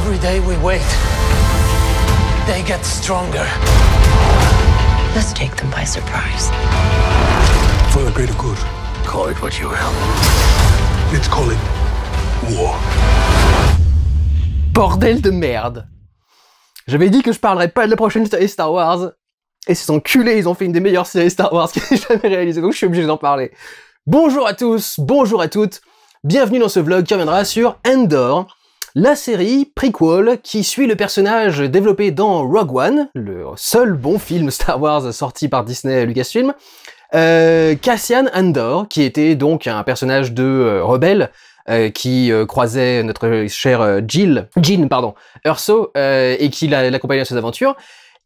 Every day we wait, they get stronger. Let's take them by surprise. For the greater good. Call it what you will. Let's call it war. Bordel de merde. J'avais dit que je parlerais pas de la prochaine série Star Wars, et ces enculés, ils ont fait une des meilleures séries Star Wars qu'ils aient jamais réalisées, donc je suis obligé d'en parler. Bonjour à tous, bonjour à toutes, bienvenue dans ce vlog qui reviendra sur Andor, la série prequel qui suit le personnage développé dans Rogue One, le seul bon film Star Wars sorti par Disney et Lucasfilm, Cassian Andor, qui était donc un personnage de rebelle, qui croisait notre cher Jean Erso, et qui l'accompagnait dans ses aventures.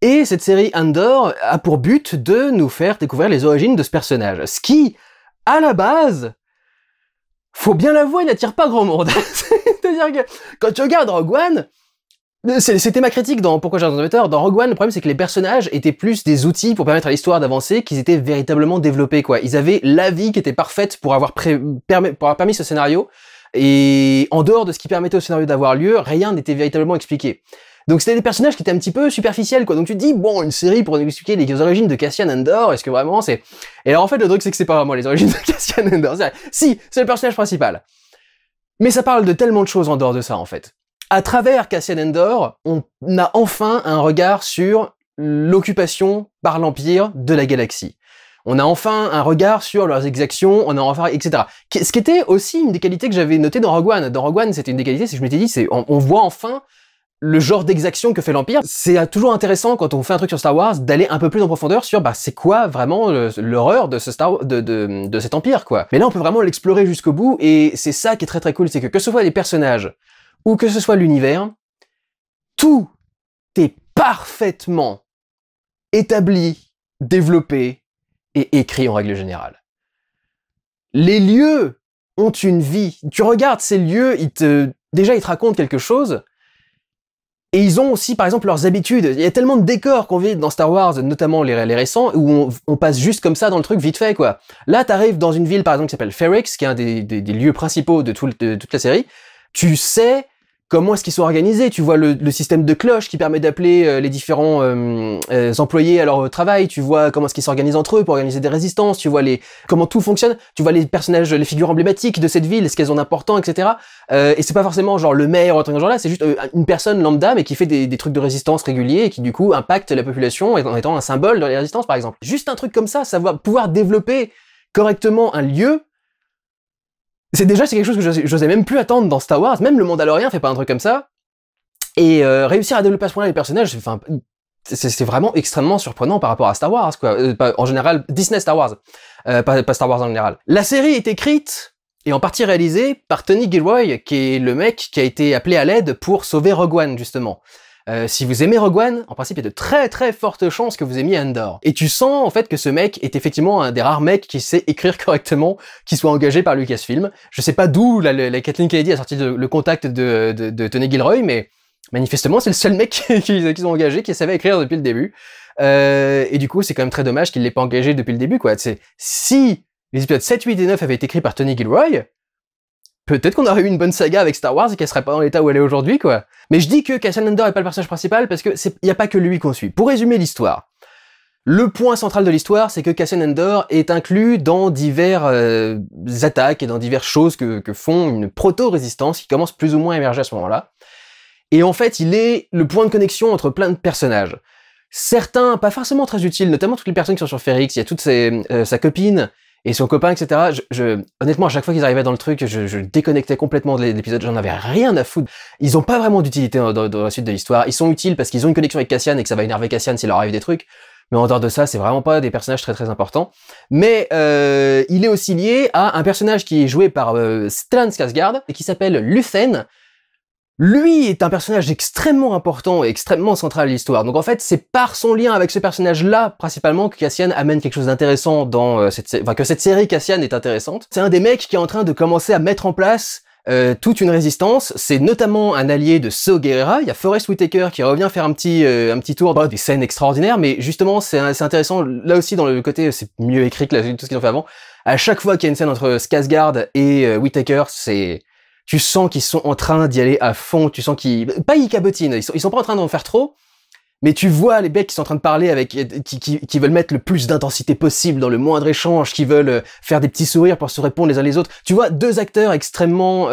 Et cette série Andor a pour but de nous faire découvrir les origines de ce personnage. Ce qui, à la base, faut bien l'avouer, n'attire pas grand monde. C'est-à-dire que, quand tu regardes Rogue One, c'était ma critique dans Pourquoi j'ai un Twitter, dans Rogue One, le problème c'est que les personnages étaient plus des outils pour permettre à l'histoire d'avancer qu'ils étaient véritablement développés, quoi. Ils avaient la vie qui était parfaite pour avoir permis ce scénario, et en dehors de ce qui permettait au scénario d'avoir lieu, rien n'était véritablement expliqué. Donc c'était des personnages qui étaient un petit peu superficiels, quoi. Donc tu te dis, bon, une série pour nous expliquer les origines de Cassian Andor, est-ce que vraiment c'est... Et alors en fait, le truc c'est que c'est pas vraiment les origines de Cassian Andor. Si, c'est le personnage principal. Mais ça parle de tellement de choses en dehors de ça, en fait. À travers Cassian Andor, on a enfin un regard sur l'occupation par l'Empire de la galaxie. On a enfin un regard sur leurs exactions, on a enfin, etc. Ce qui était aussi une des qualités que j'avais notées dans Rogue One. Dans Rogue One, c'était une des qualités, c'est que je m'étais dit, on voit enfin le genre d'exaction que fait l'Empire. C'est toujours intéressant quand on fait un truc sur Star Wars d'aller un peu plus en profondeur sur c'est quoi vraiment l'horreur de de cet Empire, quoi. Mais là, on peut vraiment l'explorer jusqu'au bout, et c'est ça qui est très très cool, c'est que ce soit les personnages ou que ce soit l'univers, tout est parfaitement établi, développé et écrit en règle générale. Les lieux ont une vie. Tu regardes ces lieux, déjà ils te racontent quelque chose, et ils ont aussi par exemple leurs habitudes. Il y a tellement de décors qu'on vit dans Star Wars, notamment les récents, où on passe juste comme ça dans le truc vite fait, quoi. Là, t'arrives dans une ville par exemple qui s'appelle Ferrix, qui est un des lieux principaux de toute la série. Tu sais comment est-ce qu'ils sont organisés, tu vois le système de cloche qui permet d'appeler les différents employés à leur travail, tu vois comment est-ce qu'ils s'organisent entre eux pour organiser des résistances, tu vois comment tout fonctionne, tu vois les personnages, les figures emblématiques de cette ville, est-ce qu'elles ont d'important, etc. Et c'est pas forcément genre le maire ou un truc genre là, c'est juste une personne lambda mais qui fait des trucs de résistance réguliers et qui du coup impacte la population en étant un symbole dans les résistances par exemple. Juste un truc comme ça va pouvoir développer correctement un lieu. C'est quelque chose que j'osais même plus attendre dans Star Wars, même le Mandalorian fait pas un truc comme ça, et réussir à développer à ce point-là les personnages, c'est vraiment extrêmement surprenant par rapport à Star Wars, quoi. En général, Disney Star Wars, pas Star Wars en général. La série est écrite, et en partie réalisée, par Tony Gilroy, qui est le mec qui a été appelé à l'aide pour sauver Rogue One, justement. Si vous aimez Rogue One, en principe, il y a de très très fortes chances que vous aimiez Andor. Et tu sens en fait que ce mec est effectivement un des rares mecs qui sait écrire correctement, qui soit engagé par Lucasfilm. Je sais pas d'où la Kathleen Kennedy a sorti le contact de Tony Gilroy, mais manifestement c'est le seul mec qu'ils ont engagé qui savait écrire depuis le début. Et du coup, c'est quand même très dommage qu'il l'ait pas engagé depuis le début, quoi. Si les épisodes 7, 8 et 9 avaient été écrits par Tony Gilroy, peut-être qu'on aurait eu une bonne saga avec Star Wars et qu'elle serait pas dans l'état où elle est aujourd'hui, quoi. Mais je dis que Cassian Andor est pas le personnage principal parce que y a pas que lui qu'on suit. Pour résumer l'histoire, le point central de l'histoire, c'est que Cassian Andor est inclus dans divers attaques et dans diverses choses que font une proto-résistance qui commence plus ou moins à émerger à ce moment-là. Et en fait, il est le point de connexion entre plein de personnages. Certains, pas forcément très utiles, notamment toutes les personnes qui sont sur Ferrix, il y a toute sa copine, et son copain, etc. Honnêtement, à chaque fois qu'ils arrivaient dans le truc, je déconnectais complètement de l'épisode, j'en avais rien à foutre. Ils ont pas vraiment d'utilité dans la suite de l'histoire. Ils sont utiles parce qu'ils ont une connexion avec Cassian et que ça va énerver Cassian s'il leur arrive des trucs. Mais en dehors de ça, c'est vraiment pas des personnages très très importants. Mais il est aussi lié à un personnage qui est joué par Stellan Skarsgård et qui s'appelle Luthen. Lui est un personnage extrêmement important et extrêmement central à l'histoire. Donc en fait, c'est par son lien avec ce personnage-là, principalement, que Cassian amène quelque chose d'intéressant dans que cette série Cassian est intéressante. C'est un des mecs qui est en train de commencer à mettre en place toute une résistance. C'est notamment un allié de Saw Gerrera. Il y a Forest Whitaker qui revient faire un petit tour, des scènes extraordinaires, mais justement, c'est intéressant, là aussi, dans le côté, c'est mieux écrit que tout ce qu'ils ont fait avant. À chaque fois qu'il y a une scène entre Skarsgård et Whitaker, Tu sens qu'ils sont en train d'y aller à fond, tu sens qu'ils... Pas ils cabotinent, ils sont pas en train d'en faire trop, mais tu vois les mecs qui sont en train de parler avec... qui veulent mettre le plus d'intensité possible dans le moindre échange, qui veulent faire des petits sourires pour se répondre les uns les autres. Tu vois deux acteurs extrêmement...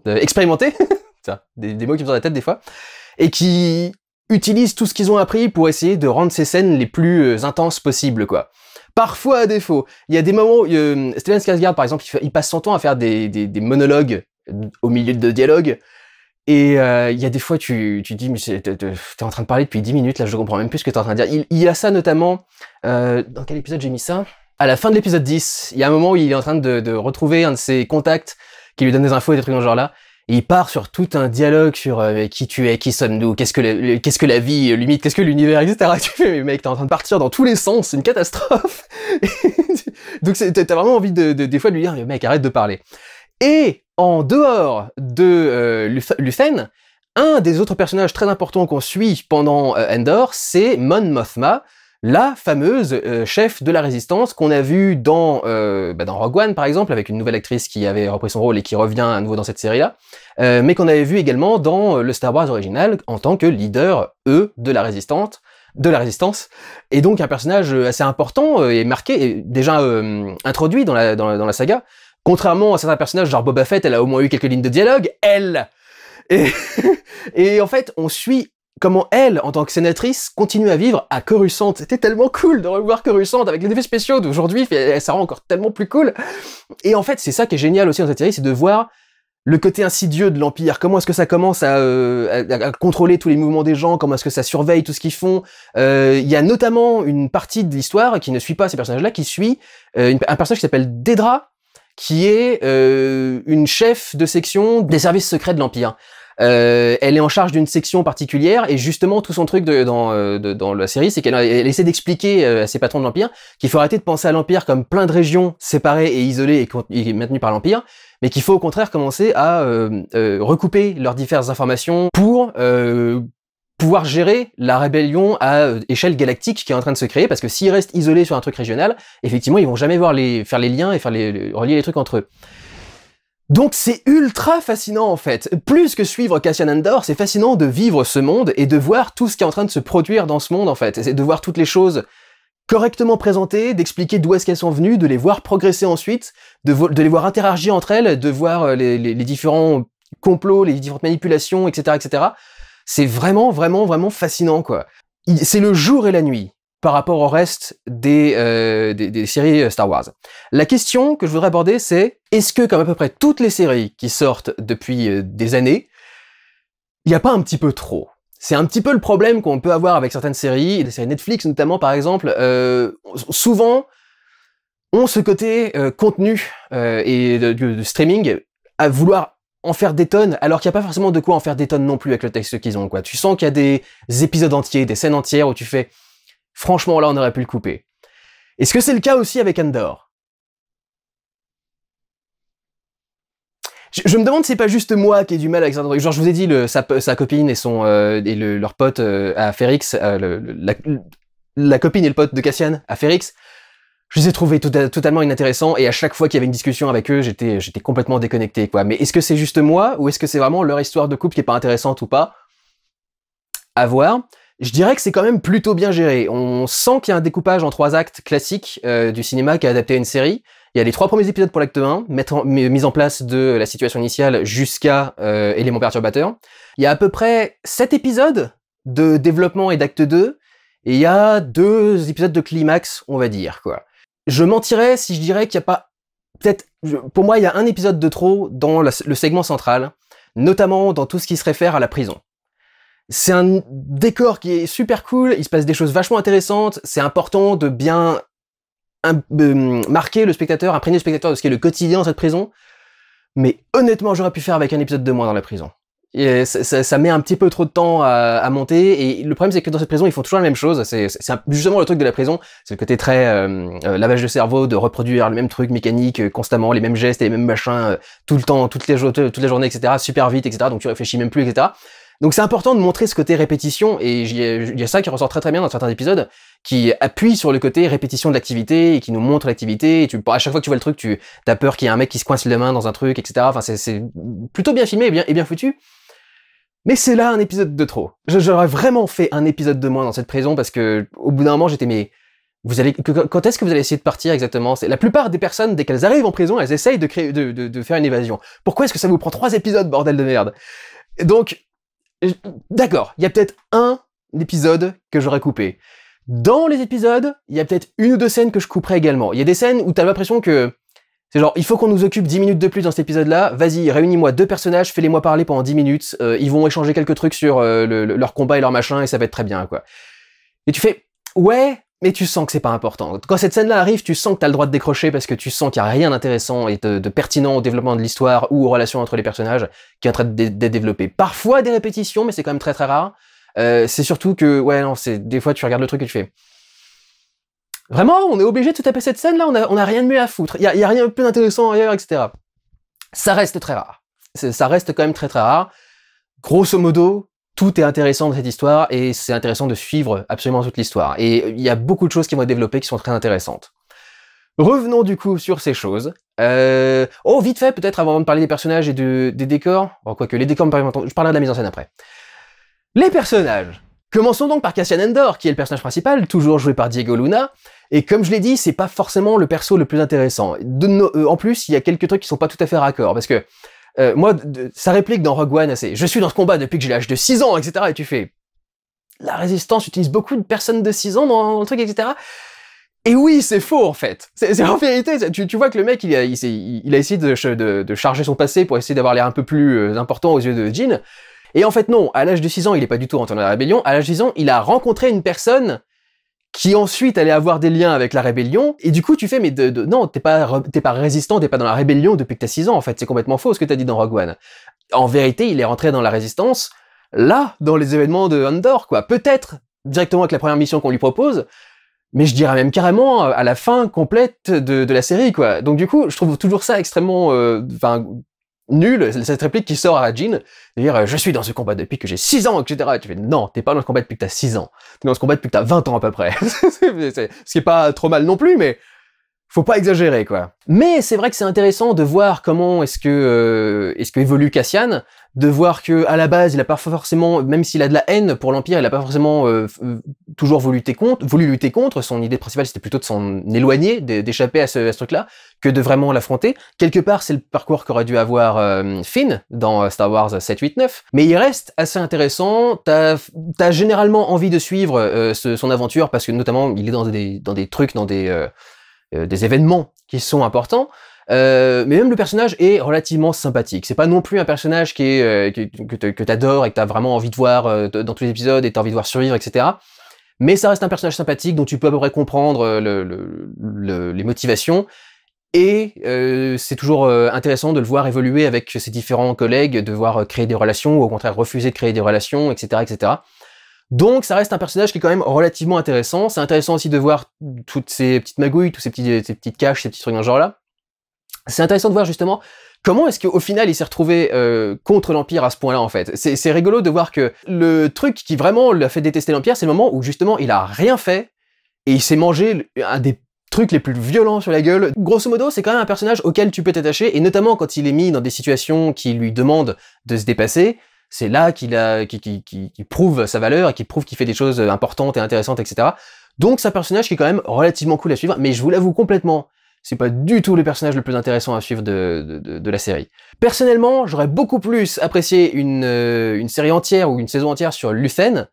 expérimentés, des mots qui me sont dans la tête des fois, et qui utilisent tout ce qu'ils ont appris pour essayer de rendre ces scènes les plus intenses possibles, quoi. Parfois à défaut. Il y a des moments où Stellan Skarsgård, par exemple, il passe son temps à faire des monologues au milieu de dialogues. Et il y a des fois, tu dis, mais t'es en train de parler depuis 10 minutes, là, je comprends même plus ce que t'es en train de dire. Il y a ça notamment... dans quel épisode j'ai mis ça? À la fin de l'épisode 10, il y a un moment où il est en train de retrouver un de ses contacts qui lui donne des infos et des trucs dans ce genre-là. Et il part sur tout un dialogue sur qui tu es, qui sommes-nous, qu'est-ce que la vie, limite, qu'est-ce que l'univers, etc. Tu fais, mais mec, t'es en train de partir dans tous les sens, c'est une catastrophe. Donc t'as vraiment envie des fois de lui dire, mais mec, arrête de parler. Et en dehors de Luthen, un des autres personnages très importants qu'on suit pendant Endor, c'est Mon Mothma, la fameuse chef de la résistance qu'on a vue dans Rogue One par exemple, avec une nouvelle actrice qui avait repris son rôle et qui revient à nouveau dans cette série-là, mais qu'on avait vu également dans le Star Wars original en tant que leader, de la résistance, et donc un personnage assez important et marqué, et déjà introduit dans la saga. Contrairement à certains personnages, genre Boba Fett, elle a au moins eu quelques lignes de dialogue, elle. Et en fait, on suit comment elle, en tant que sénatrice, continue à vivre à Coruscant. C'était tellement cool de revoir Coruscant avec les effets spéciaux d'aujourd'hui, ça rend encore tellement plus cool. Et en fait, c'est ça qui est génial aussi dans cette série, c'est de voir le côté insidieux de l'Empire. Comment est-ce que ça commence à contrôler tous les mouvements des gens, comment est-ce que ça surveille tout ce qu'ils font. Il y a notamment une partie de l'histoire qui ne suit pas ces personnages-là, qui suit un personnage qui s'appelle Dedra, qui est une chef de section des services secrets de l'Empire. Elle est en charge d'une section particulière et justement tout son truc dans la série, c'est qu'elle essaie d'expliquer à ses patrons de l'Empire qu'il faut arrêter de penser à l'Empire comme plein de régions séparées et isolées et maintenues par l'Empire, mais qu'il faut au contraire commencer à recouper leurs diverses informations pour pouvoir gérer la rébellion à échelle galactique qui est en train de se créer, parce que s'ils restent isolés sur un truc régional, effectivement ils vont jamais faire les liens et relier les trucs entre eux. Donc c'est ultra fascinant en fait. Plus que suivre Cassian Andor, c'est fascinant de vivre ce monde et de voir tout ce qui est en train de se produire dans ce monde en fait. C'est de voir toutes les choses correctement présentées, d'expliquer d'où est-ce qu'elles sont venues, de les voir progresser ensuite, de les voir interagir entre elles, de voir les différents complots, les différentes manipulations, etc., etc. C'est vraiment, vraiment, vraiment fascinant quoi. C'est le jour et la nuit par rapport au reste des séries Star Wars. La question que je voudrais aborder, c'est est-ce que, comme à peu près toutes les séries qui sortent depuis des années, il n'y a pas un petit peu trop? C'est un petit peu le problème qu'on peut avoir avec certaines séries, et des séries Netflix notamment par exemple, souvent ont ce côté contenu et de streaming à vouloir en faire des tonnes, alors qu'il n'y a pas forcément de quoi en faire des tonnes non plus avec le texte qu'ils ont, quoi. Tu sens qu'il y a des épisodes entiers, des scènes entières où tu fais franchement, là, on aurait pu le couper. Est-ce que c'est le cas aussi avec Andor? Je me demande si c'est pas juste moi qui ai du mal avec ça. Genre, je vous ai dit, sa copine et leur pote à Ferrix, la copine et le pote de Cassian à Ferrix, je les ai trouvés totalement inintéressants, et à chaque fois qu'il y avait une discussion avec eux, j'étais complètement déconnecté, quoi. Mais est-ce que c'est juste moi, ou est-ce que c'est vraiment leur histoire de couple qui est pas intéressante ou pas? À voir. Je dirais que c'est quand même plutôt bien géré. On sent qu'il y a un découpage en 3 actes classiques du cinéma qui est adapté à une série. Il y a les 3 premiers épisodes pour l'acte 1, mise en place de la situation initiale jusqu'à éléments perturbateurs. Il y a à peu près 7 épisodes de développement et d'acte 2, et il y a 2 épisodes de climax, on va dire, quoi. Je mentirais si je dirais qu'il n'y a pas... Peut-être... Pour moi, il y a un épisode de trop dans le segment central, notamment dans tout ce qui se réfère à la prison. C'est un décor qui est super cool, il se passe des choses vachement intéressantes, c'est important de bien marquer le spectateur, imprégner le spectateur de ce qu'est le quotidien dans cette prison, mais honnêtement j'aurais pu faire avec un épisode de moins dans la prison. Et ça met un petit peu trop de temps à monter, et le problème c'est que dans cette prison ils font toujours la même chose, c'est justement le truc de la prison, c'est le côté très lavage de cerveau, de reproduire le même truc mécanique constamment, les mêmes gestes et les mêmes machins tout le temps, toutes les journées, etc., super vite, etc., donc tu réfléchis même plus, etc. Donc c'est important de montrer ce côté répétition, et il y a ça qui ressort très très bien dans certains épisodes, qui appuie sur le côté répétition de l'activité, et qui nous montre l'activité, et à chaque fois que tu vois le truc, t'as peur qu'il y ait un mec qui se coince les mains dans un truc, etc. Enfin, c'est plutôt bien filmé et bien foutu. Mais c'est là un épisode de trop. J'aurais vraiment fait un épisode de moins dans cette prison, parce que au bout d'un moment, j'étais, mais quand est-ce que vous allez essayer de partir exactement? La plupart des personnes, dès qu'elles arrivent en prison, elles essayent de faire une évasion. Pourquoi est-ce que ça vous prend 3 épisodes, bordel de merde? Donc, d'accord, il y a peut-être un épisode que j'aurais coupé. Dans les épisodes, il y a peut-être 1 ou 2 scènes que je couperais également. Il y a des scènes où t'as l'impression que c'est genre, il faut qu'on nous occupe 10 minutes de plus dans cet épisode-là, vas-y, réunis-moi 2 personnages, fais-les-moi parler pendant 10 minutes, ils vont échanger quelques trucs sur leur combat et leur machin, et ça va être très bien, quoi. Et tu fais, ouais, mais tu sens que c'est pas important. Quand cette scène-là arrive, tu sens que t'as le droit de décrocher, parce que tu sens qu'il y a rien d'intéressant et de pertinent au développement de l'histoire ou aux relations entre les personnages qui est en train d'être développé. Parfois des répétitions, mais c'est quand même très très rare. C'est surtout que, ouais, non, des fois tu regardes le truc et tu fais... Vraiment, on est obligé de se taper cette scène-là, on a rien de mieux à foutre. Il y a rien de plus intéressant ailleurs, etc. Ça reste très rare. Ça reste quand même très très rare. Grosso modo, tout est intéressant dans cette histoire, et c'est intéressant de suivre absolument toute l'histoire. Et il y a beaucoup de choses qui vont être développées qui sont très intéressantes. Revenons du coup sur ces choses. Oh, vite fait, peut-être avant de parler des personnages et des décors. Bon, quoique les décors me paraissent importants, je parlerai de la mise en scène après. Les personnages. Commençons donc par Cassian Andor, qui est le personnage principal, toujours joué par Diego Luna. Et comme je l'ai dit, c'est pas forcément le perso le plus intéressant. En plus, il y a quelques trucs qui sont pas tout à fait raccords, parce que moi, sa réplique dans Rogue One, c'est « Je suis dans ce combat depuis que j'ai l'âge de 6 ans, etc. » Et tu fais « La Résistance utilise beaucoup de personnes de 6 ans dans le truc, etc. » Et oui, c'est faux, en fait. C'est en vérité, tu vois que le mec, il a essayé de charger son passé pour essayer d'avoir l'air un peu plus important aux yeux de Jyn. Et en fait, non, à l'âge de 6 ans, il est pas du tout rentré dans la rébellion. À l'âge de 6 ans, il a rencontré une personne qui ensuite allait avoir des liens avec la rébellion, et du coup tu fais, mais non, t'es pas résistant, t'es pas dans la rébellion depuis que t'as 6 ans, en fait, c'est complètement faux ce que t'as dit dans Rogue One. En vérité, il est rentré dans la résistance, là, dans les événements de Andor, quoi. Peut-être directement avec la première mission qu'on lui propose, mais je dirais même carrément à la fin complète de la série, quoi. Donc du coup, je trouve toujours ça extrêmement, nul, cette réplique qui sort à Jyn, de dire je suis dans ce combat depuis que j'ai 6 ans, etc. Et tu fais non, t'es pas dans ce combat depuis que t'as 6 ans. T'es dans ce combat depuis que t'as 20 ans à peu près. Ce qui est pas trop mal non plus, mais faut pas exagérer, quoi. Mais c'est vrai que c'est intéressant de voir comment est-ce que évolue Cassian, de voir que à la base il a pas forcément, même s'il a de la haine pour l'Empire, il a pas forcément toujours voulu lutter contre. Son idée principale c'était plutôt de s'en éloigner, d'échapper à ce truc-là, que de vraiment l'affronter. Quelque part c'est le parcours qu'aurait dû avoir Finn dans Star Wars 7, 8, 9, mais il reste assez intéressant. T'as généralement envie de suivre son aventure, parce que notamment il est dans des trucs, dans des événements qui sont importants. Mais même le personnage est relativement sympathique. C'est pas non plus un personnage que t'adores et que t'as vraiment envie de voir dans tous les épisodes et t'as envie de voir survivre, etc. Mais ça reste un personnage sympathique dont tu peux à peu près comprendre les motivations. Et c'est toujours intéressant de le voir évoluer avec ses différents collègues, de voir créer des relations, ou au contraire refuser de créer des relations, etc., etc. Donc ça reste un personnage qui est quand même relativement intéressant. C'est intéressant aussi de voir toutes ces petites magouilles, tous ces petites caches, ces petits trucs dans ce genre-là. C'est intéressant de voir justement comment est-ce qu'au final il s'est retrouvé contre l'Empire à ce point-là, en fait. C'est rigolo de voir que le truc qui vraiment l'a fait détester l'Empire, c'est le moment où justement il a rien fait et il s'est mangé un des trucs les plus violents sur la gueule. Grosso modo, c'est quand même un personnage auquel tu peux t'attacher, et notamment quand il est mis dans des situations qui lui demandent de se dépasser. C'est là qu'il prouve sa valeur et qu'il prouve qu'il fait des choses importantes et intéressantes, etc. Donc c'est un personnage qui est quand même relativement cool à suivre, mais je vous l'avoue complètement, c'est pas du tout le personnage le plus intéressant à suivre de la série. Personnellement, j'aurais beaucoup plus apprécié une série entière ou une saison entière sur Luthen,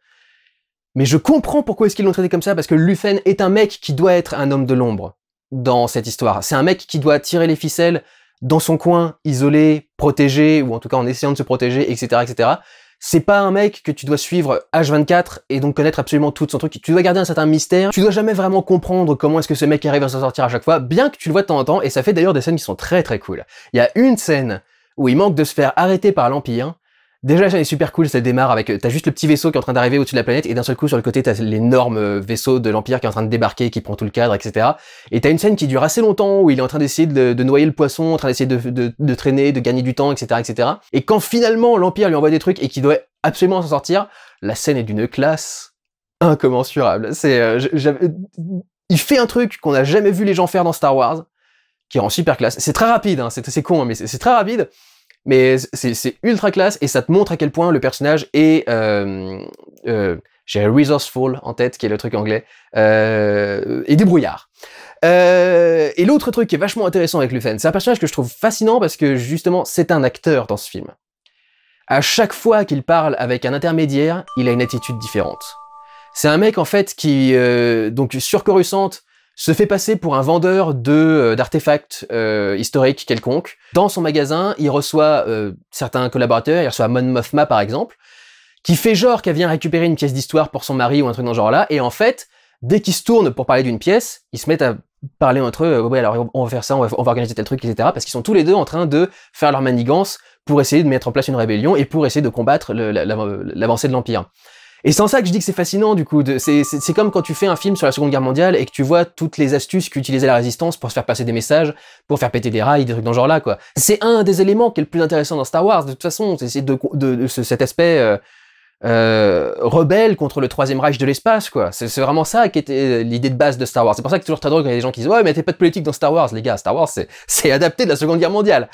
mais je comprends pourquoi est-ce qu'ils l'ont traité comme ça, parce que Luthen est un mec qui doit être un homme de l'ombre dans cette histoire. C'est un mec qui doit tirer les ficelles dans son coin, isolé, protégé, ou en tout cas en essayant de se protéger, etc., etc. C'est pas un mec que tu dois suivre H24 et donc connaître absolument tout son truc. Tu dois garder un certain mystère. Tu dois jamais vraiment comprendre comment est-ce que ce mec arrive à s'en sortir à chaque fois, bien que tu le vois de temps en temps, et ça fait d'ailleurs des scènes qui sont très très cool. Il y a une scène où il manque de se faire arrêter par l'Empire. Déjà, la scène est super cool, ça démarre avec, t'as juste le petit vaisseau qui est en train d'arriver au-dessus de la planète, et d'un seul coup, sur le côté, t'as l'énorme vaisseau de l'Empire qui est en train de débarquer, qui prend tout le cadre, etc. Et t'as une scène qui dure assez longtemps, où il est en train d'essayer de noyer le poisson, en train d'essayer de traîner, de gagner du temps, etc., etc. Et quand finalement, l'Empire lui envoie des trucs, et qu'il doit absolument s'en sortir. La scène est d'une classe incommensurable. Il fait un truc qu'on n'a jamais vu les gens faire dans Star Wars, qui rend super classe. C'est très rapide, hein, c'est con, hein, mais c'est très rapide, mais c'est ultra classe, et ça te montre à quel point le personnage est... j'ai resourceful en tête, qui est le truc anglais, et débrouillard. Et l'autre truc qui est vachement intéressant avec Luthen, c'est un personnage que je trouve fascinant parce que justement, c'est un acteur dans ce film. À chaque fois qu'il parle avec un intermédiaire, il a une attitude différente. C'est un mec en fait qui, donc sur Coruscant, se fait passer pour un vendeur d'artefacts historiques quelconques. Dans son magasin, il reçoit certains collaborateurs, il reçoit Mon Mothma par exemple, qui fait genre qu'elle vient récupérer une pièce d'histoire pour son mari ou un truc dans ce genre-là, et en fait, dès qu'ils se tournent pour parler d'une pièce, ils se mettent à parler entre eux, ouais alors on va faire ça, on va organiser tel truc, etc. Parce qu'ils sont tous les deux en train de faire leur manigance pour essayer de mettre en place une rébellion et pour essayer de combattre l'avancée de l'Empire. Et c'est en ça que je dis que c'est fascinant du coup, c'est comme quand tu fais un film sur la Seconde Guerre mondiale et que tu vois toutes les astuces qu'utilisait la Résistance pour se faire passer des messages, pour faire péter des rails, des trucs dans ce genre-là, quoi. C'est un des éléments qui est le plus intéressant dans Star Wars, de toute façon, c'est cet aspect rebelle contre le Troisième Reich de l'espace, quoi. C'est vraiment ça qui était l'idée de base de Star Wars. C'est pour ça que c'est toujours très drôle quand il y a des gens qui disent « Ouais, mais t'es pas de politique dans Star Wars, les gars. Star Wars, c'est adapté de la Seconde Guerre mondiale.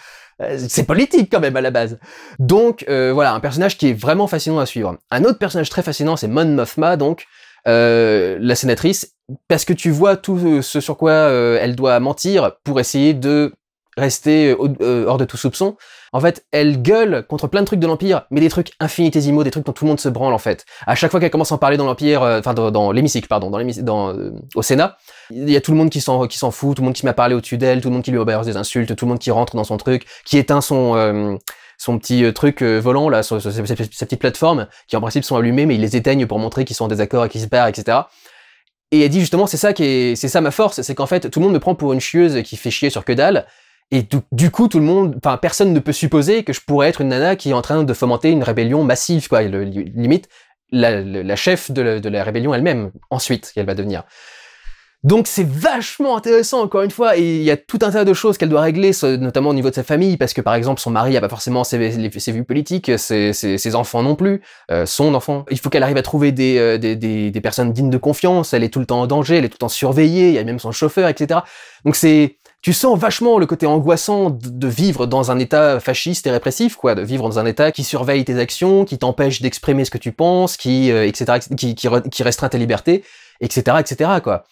C'est politique, quand même, à la base. » Donc, voilà, un personnage qui est vraiment fascinant à suivre. Un autre personnage très fascinant, c'est Mon Mothma, donc, la sénatrice, parce que tu vois tout ce sur quoi elle doit mentir pour essayer de rester hors de tout soupçon. En fait, elle gueule contre plein de trucs de l'Empire, mais des trucs infinitésimaux, des trucs dont tout le monde se branle, en fait. À chaque fois qu'elle commence à en parler dans l'Empire, enfin, dans l'hémicycle, pardon, au Sénat, il y a tout le monde qui s'en fout, tout le monde qui m'a parlé au-dessus d'elle, tout le monde qui lui balance des insultes, tout le monde qui rentre dans son truc, qui éteint son petit truc volant, là, sa petite plateforme, qui en principe sont allumés, mais ils les éteignent pour montrer qu'ils sont en désaccord et qu'ils se barrent, etc. Et elle dit justement, c'est ça ma force, c'est qu'en fait, tout le monde me prend pour une chieuse qui fait chier sur que dalle, et du coup, personne ne peut supposer que je pourrais être une nana qui est en train de fomenter une rébellion massive, quoi. Limite, la chef de la rébellion elle-même, ensuite, qu'elle va devenir. Donc c'est vachement intéressant, encore une fois, et il y a tout un tas de choses qu'elle doit régler, notamment au niveau de sa famille, parce que par exemple, son mari a pas forcément ses vues politiques, ses enfants non plus, son enfant. Il faut qu'elle arrive à trouver des personnes dignes de confiance, elle est tout le temps en danger, elle est tout le temps surveillée, il y a même son chauffeur, etc. Donc tu sens vachement le côté angoissant de vivre dans un état fasciste et répressif, quoi, de vivre dans un état qui surveille tes actions, qui t'empêche d'exprimer ce que tu penses, etc., qui restreint tes libertés, etc., etc., quoi.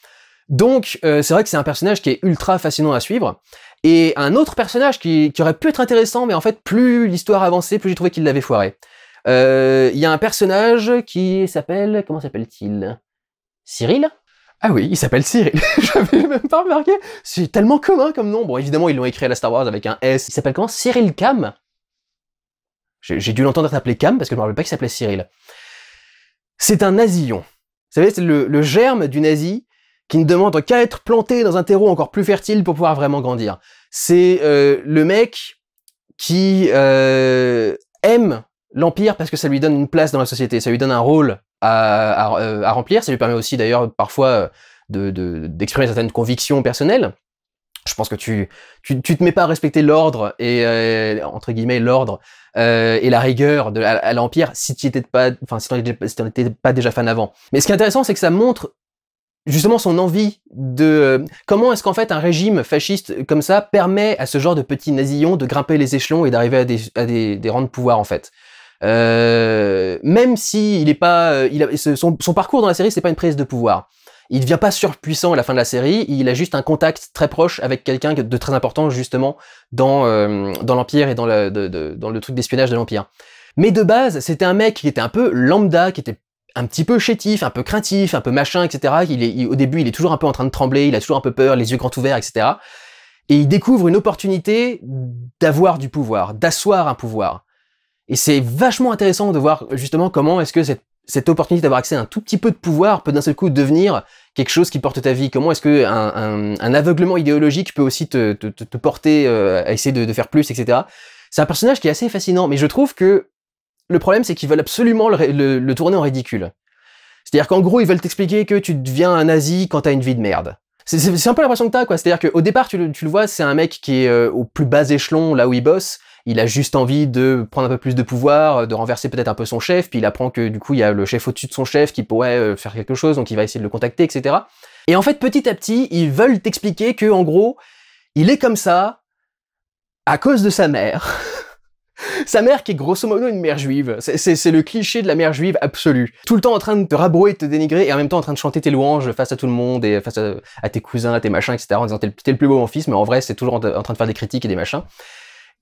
Donc, c'est vrai que c'est un personnage qui est ultra fascinant à suivre. Et un autre personnage qui aurait pu être intéressant, mais en fait, plus l'histoire avançait, plus j'ai trouvé qu'il l'avait foiré. Il y a un personnage qui s'appelle... Comment s'appelle-t-il? Cyril? Ah oui, il s'appelle Cyril. J'avais même pas remarqué. C'est tellement commun comme nom. Bon, évidemment, ils l'ont écrit à la Star Wars avec un S. Il s'appelle comment? Cyril Cam? J'ai dû l'entendre s'appeler Cam parce que je me rappelle pas qu'il s'appelait Cyril. C'est un nasillon. Vous savez, c'est le germe du nazi qui ne demande qu'à être planté dans un terreau encore plus fertile pour pouvoir vraiment grandir. C'est le mec qui aime l'Empire parce que ça lui donne une place dans la société, ça lui donne un rôle à remplir, ça lui permet aussi d'ailleurs parfois d'exprimer certaines convictions personnelles. Je pense que tu te mets pas à respecter l'ordre et entre guillemets l'ordre et la rigueur à l'Empire si tu étais pas, enfin si t'en étais pas déjà fan avant. Mais ce qui est intéressant, c'est que ça montre justement son envie de comment est-ce qu'en fait un régime fasciste comme ça permet à ce genre de petits nasillons de grimper les échelons et d'arriver à des rangs de pouvoir en fait. Même si il est pas, son parcours dans la série c'est pas une prise de pouvoir. Il devient pas surpuissant à la fin de la série, il a juste un contact très proche avec quelqu'un de très important justement dans l'Empire et dans le truc d'espionnage de l'Empire. Mais de base, c'était un mec qui était un peu lambda, qui était un petit peu chétif, un peu craintif, un peu machin, etc. Au début, il est toujours un peu en train de trembler, il a toujours un peu peur, les yeux grands ouverts, etc. Et il découvre une opportunité d'avoir du pouvoir, d'asseoir un pouvoir. Et c'est vachement intéressant de voir justement comment est-ce que cette opportunité d'avoir accès à un tout petit peu de pouvoir peut d'un seul coup devenir quelque chose qui porte ta vie. Comment est-ce que un aveuglement idéologique peut aussi te porter à essayer de faire plus, etc. C'est un personnage qui est assez fascinant, mais je trouve que le problème c'est qu'ils veulent absolument le tourner en ridicule. C'est-à-dire qu'en gros ils veulent t'expliquer que tu deviens un nazi quand t'as une vie de merde. C'est un peu l'impression que t'as, quoi. C'est-à-dire qu'au départ tu le vois, c'est un mec qui est au plus bas échelon, là où il bosse, il a juste envie de prendre un peu plus de pouvoir, de renverser peut-être un peu son chef, puis il apprend que du coup il y a le chef au-dessus de son chef qui pourrait faire quelque chose, donc il va essayer de le contacter, etc. Et en fait, petit à petit, ils veulent t'expliquer que, en gros, il est comme ça à cause de sa mère. Sa mère qui est grosso modo une mère juive. C'est le cliché de la mère juive absolue. Tout le temps en train de te rabrouer, de te dénigrer, et en même temps en train de chanter tes louanges face à tout le monde, et face à tes cousins, à tes machins, etc. En disant t'es le plus beau mon fils, mais en vrai c'est toujours en train de faire des critiques et des machins.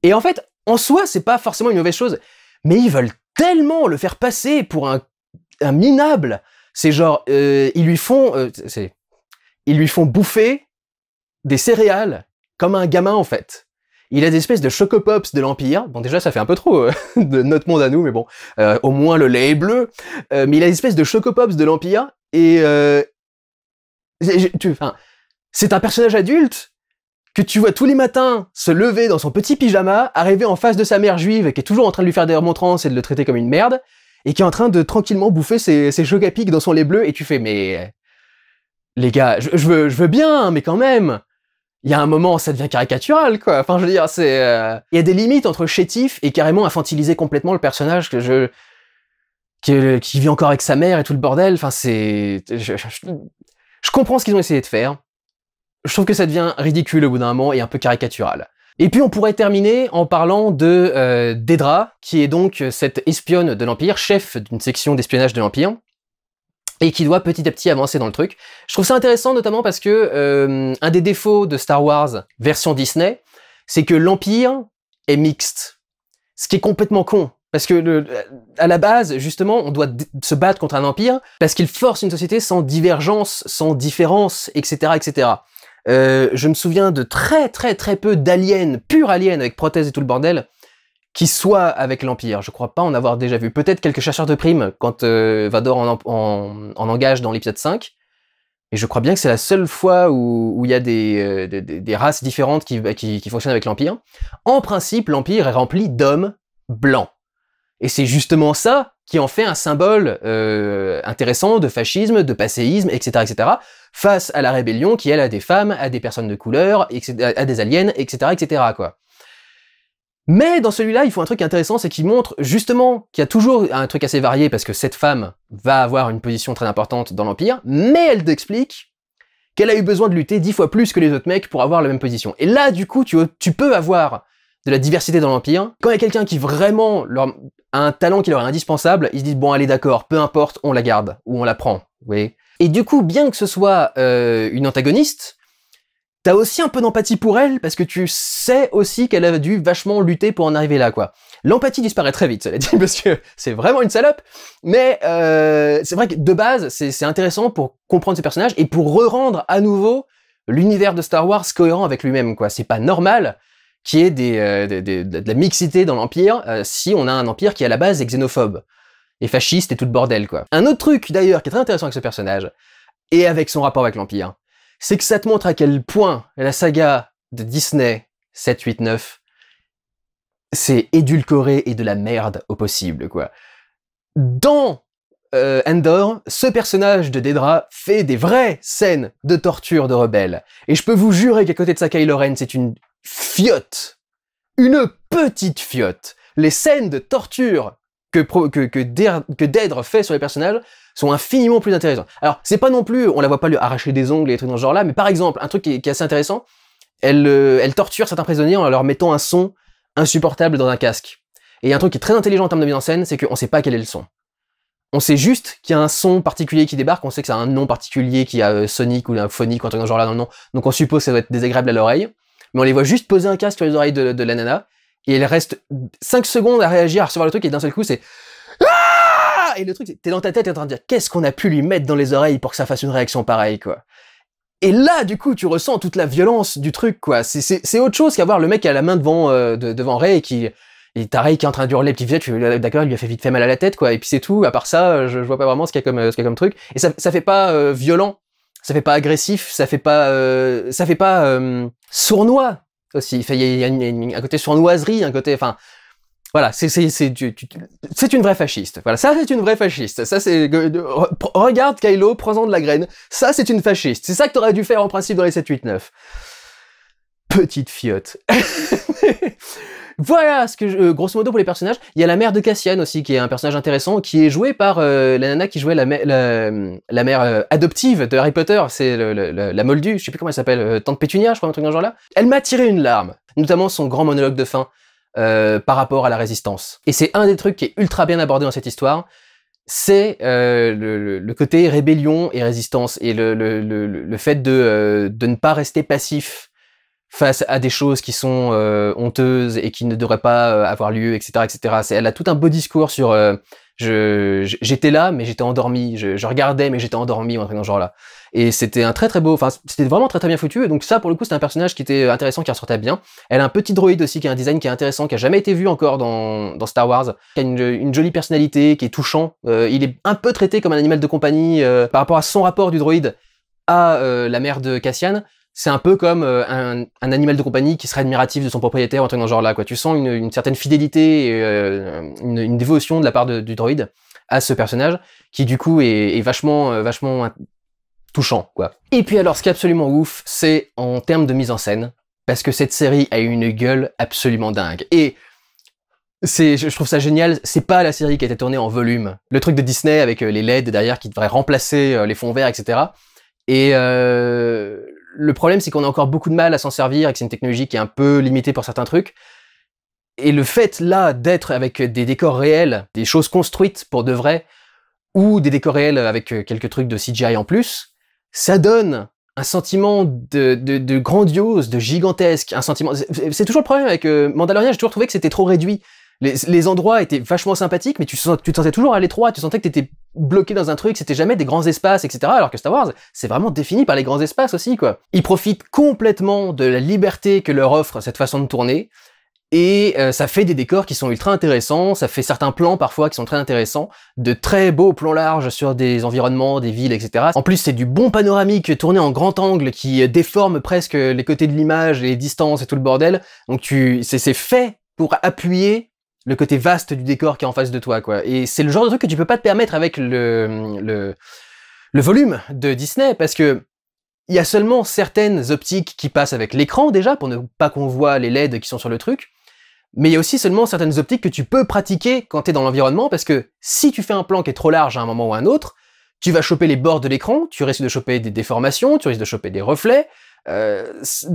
Et en fait, en soi, c'est pas forcément une mauvaise chose, mais ils veulent tellement le faire passer pour un minable. C'est genre, ils lui font bouffer des céréales comme un gamin en fait. Il a des espèces de chocopops de l'Empire. Bon, déjà, ça fait un peu trop de notre monde à nous, mais bon, au moins le lait est bleu. Mais il a des espèces de chocopops de l'Empire, et c'est un personnage adulte que tu vois tous les matins se lever dans son petit pyjama, arriver en face de sa mère juive, qui est toujours en train de lui faire des remontrances et de le traiter comme une merde, et qui est en train de tranquillement bouffer ses chocapics dans son lait bleu, et tu fais, mais les gars, je veux bien, mais quand même. Il y a un moment, ça devient caricatural, quoi. Enfin, je veux dire, c'est... Il y a des limites entre chétif et carrément infantiliser complètement le personnage qui vit encore avec sa mère et tout le bordel. Enfin, c'est... Je comprends ce qu'ils ont essayé de faire. Je trouve que ça devient ridicule au bout d'un moment et un peu caricatural. Et puis, on pourrait terminer en parlant de Dedra, qui est donc cette espionne de l'Empire, chef d'une section d'espionnage de l'Empire, et qui doit petit à petit avancer dans le truc. Je trouve ça intéressant notamment parce que un des défauts de Star Wars version Disney, c'est que l'Empire est mixte. Ce qui est complètement con. Parce que à la base, justement, on doit se battre contre un empire parce qu'il force une société sans divergence, sans différence, etc., etc. Je me souviens de très peu d'aliens, purs aliens avec prothèses et tout le bordel, qui soit avec l'Empire. Je crois pas en avoir déjà vu. Peut-être quelques chasseurs de primes quand Vador en engage dans l'épisode 5. Et je crois bien que c'est la seule fois où il y a des races différentes qui fonctionnent avec l'Empire. En principe, l'Empire est rempli d'hommes blancs. Et c'est justement ça qui en fait un symbole intéressant de fascisme, de passéisme, etc., etc., face à la rébellion qui, elle, a des femmes, a des personnes de couleur, a des aliens, etc., etc., quoi. Mais dans celui-là, il faut un truc intéressant, c'est qu'il montre justement qu'il y a toujours un truc assez varié, parce que cette femme va avoir une position très importante dans l'Empire, mais elle t'explique qu'elle a eu besoin de lutter 10 fois plus que les autres mecs pour avoir la même position. Et là, du coup, tu peux avoir de la diversité dans l'Empire. Quand il y a quelqu'un qui vraiment a un talent qui leur est indispensable, ils se disent, bon, allez, d'accord, peu importe, on la garde, ou on la prend, vous voyez. Et du coup, bien que ce soit une antagoniste, t'as aussi un peu d'empathie pour elle, parce que tu sais aussi qu'elle a dû vachement lutter pour en arriver là, quoi. L'empathie disparaît très vite, cela dit, parce que c'est vraiment une salope, mais c'est vrai que de base, c'est intéressant pour comprendre ces personnages, et pour re-rendre à nouveau l'univers de Star Wars cohérent avec lui-même, quoi. C'est pas normal qu'il y ait de la mixité dans l'Empire, si on a un Empire qui à la base est xénophobe, et fasciste et tout le bordel, quoi. Un autre truc, d'ailleurs, qui est très intéressant avec ce personnage, et avec son rapport avec l'Empire, c'est que ça te montre à quel point la saga de Disney 7, 8, 9, c'est édulcoré et de la merde au possible, quoi. Dans Endor, ce personnage de Dedra fait des vraies scènes de torture de rebelles. Et je peux vous jurer qu'à côté de ça, Kylo Ren, c'est une fiotte. Une petite fiotte. Les scènes de torture que Dedra fait sur les personnages sont infiniment plus intéressantes. Alors, c'est pas non plus, on la voit pas lui arracher des ongles et des trucs dans ce genre-là, mais par exemple, un truc qui est assez intéressant, elle torture certains prisonniers en leur mettant un son insupportable dans un casque. Et il y a un truc qui est très intelligent en termes de mise en scène, c'est qu'on sait pas quel est le son. On sait juste qu'il y a un son particulier qui débarque, on sait que ça a un nom particulier, qu'il y a Sonic ou un phonique ou un truc dans ce genre-là dans le nom, donc on suppose que ça doit être désagréable à l'oreille, mais on les voit juste poser un casque sur les oreilles de la nana, et elle reste 5 secondes à réagir, à recevoir le truc, et d'un seul coup c'est... Ah, et le truc, t'es dans ta tête et t'es en train de dire, qu'est-ce qu'on a pu lui mettre dans les oreilles pour que ça fasse une réaction pareille, quoi. Et là, du coup, tu ressens toute la violence du truc, quoi. C'est autre chose qu'avoir le mec qui a la main devant Rey et t'as Rey qui est en train de hurler, petit vite, d'accord, il lui a fait vite fait mal à la tête, quoi. Et puis c'est tout. À part ça, je vois pas vraiment ce qu'il y a comme truc. Et ça fait pas violent, ça fait pas agressif, ça fait pas sournois aussi. Il y a un côté sournoiserie, un côté, enfin. Voilà, c'est une vraie fasciste. Voilà, ça c'est une vraie fasciste. Ça c'est regarde Kylo, prends-en de la graine. Ça c'est une fasciste. C'est ça que t'aurais dû faire en principe dans les 7, 8, 9. Petite fiotte. Voilà ce que grosso modo pour les personnages. Il y a la mère de Cassian aussi, qui est un personnage intéressant, qui est joué par la nana qui jouait la mère adoptive de Harry Potter, c'est la Moldue, je sais plus comment elle s'appelle, Tante Pétunia, je crois, un truc dans ce genre-là. Elle m'a tiré une larme, notamment son grand monologue de fin par rapport à la résistance. Et c'est un des trucs qui est ultra bien abordé dans cette histoire, c'est le côté rébellion et résistance, et le fait de ne pas rester passif face à des choses qui sont honteuses et qui ne devraient pas avoir lieu, etc., etc. Elle a tout un beau discours sur j'étais là, mais j'étais endormi, je regardais, mais j'étais endormi, ou un truc dans ce genre-là. Et c'était un très très beau, enfin, c'était vraiment très très bien foutu, et donc ça, pour le coup, c'était un personnage qui était intéressant, qui ressortait bien. Elle a un petit droïde aussi, qui a un design qui est intéressant, qui a jamais été vu encore dans Star Wars, qui a une jolie personnalité, qui est touchant. Il est un peu traité comme un animal de compagnie par rapport à son rapport du droïde à la mère de Cassian. C'est un peu comme un animal de compagnie qui serait admiratif de son propriétaire, ou un truc dans ce genre-là, quoi. Tu sens une certaine fidélité et une dévotion de la part du droïde à ce personnage, qui du coup est vachement touchant, quoi. Et puis alors, ce qui est absolument ouf, c'est en termes de mise en scène, parce que cette série a une gueule absolument dingue. Et je trouve ça génial, c'est pas la série qui a été tournée en volume. Le truc de Disney avec les LED derrière qui devraient remplacer les fonds verts, etc. Et le problème, c'est qu'on a encore beaucoup de mal à s'en servir et que c'est une technologie qui est un peu limitée pour certains trucs. Et le fait, là, d'être avec des décors réels, des choses construites pour de vrai, ou des décors réels avec quelques trucs de CGI en plus, ça donne un sentiment de grandiose, de gigantesque, un sentiment... C'est toujours le problème avec Mandalorian, j'ai toujours trouvé que c'était trop réduit. Les endroits étaient vachement sympathiques, mais tu te sentais toujours à l'étroit, tu sentais que t'étais bloqué dans un truc, c'était jamais des grands espaces, etc. Alors que Star Wars, c'est vraiment défini par les grands espaces aussi, quoi. Ils profitent complètement de la liberté que leur offre cette façon de tourner, et ça fait des décors qui sont ultra intéressants, ça fait certains plans parfois qui sont très intéressants, de très beaux plans larges sur des environnements, des villes, etc. En plus, c'est du bon panoramique tourné en grand angle qui déforme presque les côtés de l'image, les distances et tout le bordel. Donc c'est fait pour appuyer le côté vaste du décor qui est en face de toi, quoi. Et c'est le genre de truc que tu peux pas te permettre avec le volume de Disney, parce que il y a seulement certaines optiques qui passent avec l'écran, déjà, pour ne pas qu'on voit les LED qui sont sur le truc, mais il y a aussi seulement certaines optiques que tu peux pratiquer quand t'es dans l'environnement, parce que si tu fais un plan qui est trop large à un moment ou à un autre, tu vas choper les bords de l'écran, tu risques de choper des déformations, tu risques de choper des reflets,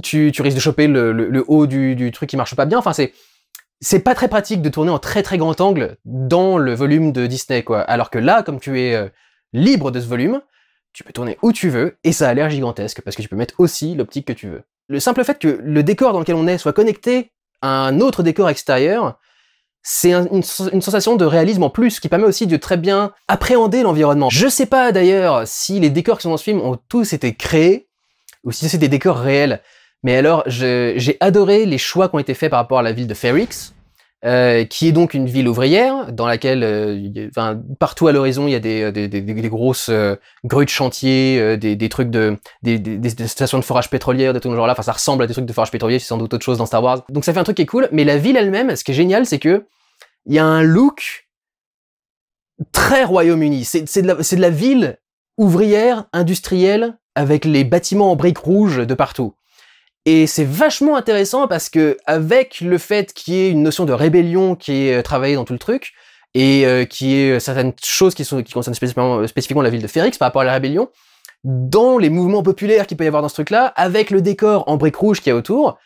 tu risques de choper le haut du truc qui marche pas bien, enfin c'est pas très pratique de tourner en très très grand angle dans le volume de Disney, quoi. Alors que là, comme tu es libre de ce volume, tu peux tourner où tu veux, et ça a l'air gigantesque, parce que tu peux mettre aussi l'optique que tu veux. Le simple fait que le décor dans lequel on est soit connecté à un autre décor extérieur, c'est une sensation de réalisme en plus, qui permet aussi de très bien appréhender l'environnement. Je sais pas d'ailleurs si les décors qui sont dans ce film ont tous été créés, ou si c'est des décors réels. Mais alors, j'ai adoré les choix qui ont été faits par rapport à la ville de Ferrix, qui est donc une ville ouvrière, dans laquelle, partout à l'horizon, il y a des grosses grues de chantier, des trucs des stations de forage pétrolière, des trucs de genre là. Enfin, ça ressemble à des trucs de forage pétrolier, c'est sans doute autre chose dans Star Wars. Donc ça fait un truc qui est cool, mais la ville elle-même, ce qui est génial, c'est que il y a un look très Royaume-Uni. C'est de la ville ouvrière, industrielle, avec les bâtiments en briques rouges de partout. Et c'est vachement intéressant parce que, avec le fait qu'il y ait une notion de rébellion qui est travaillée dans tout le truc, et qui est certaines choses qui concernent spécifiquement la ville de Ferrix par rapport à la rébellion, dans les mouvements populaires qu'il peut y avoir dans ce truc-là, avec le décor en briques rouges qu'il y a autour,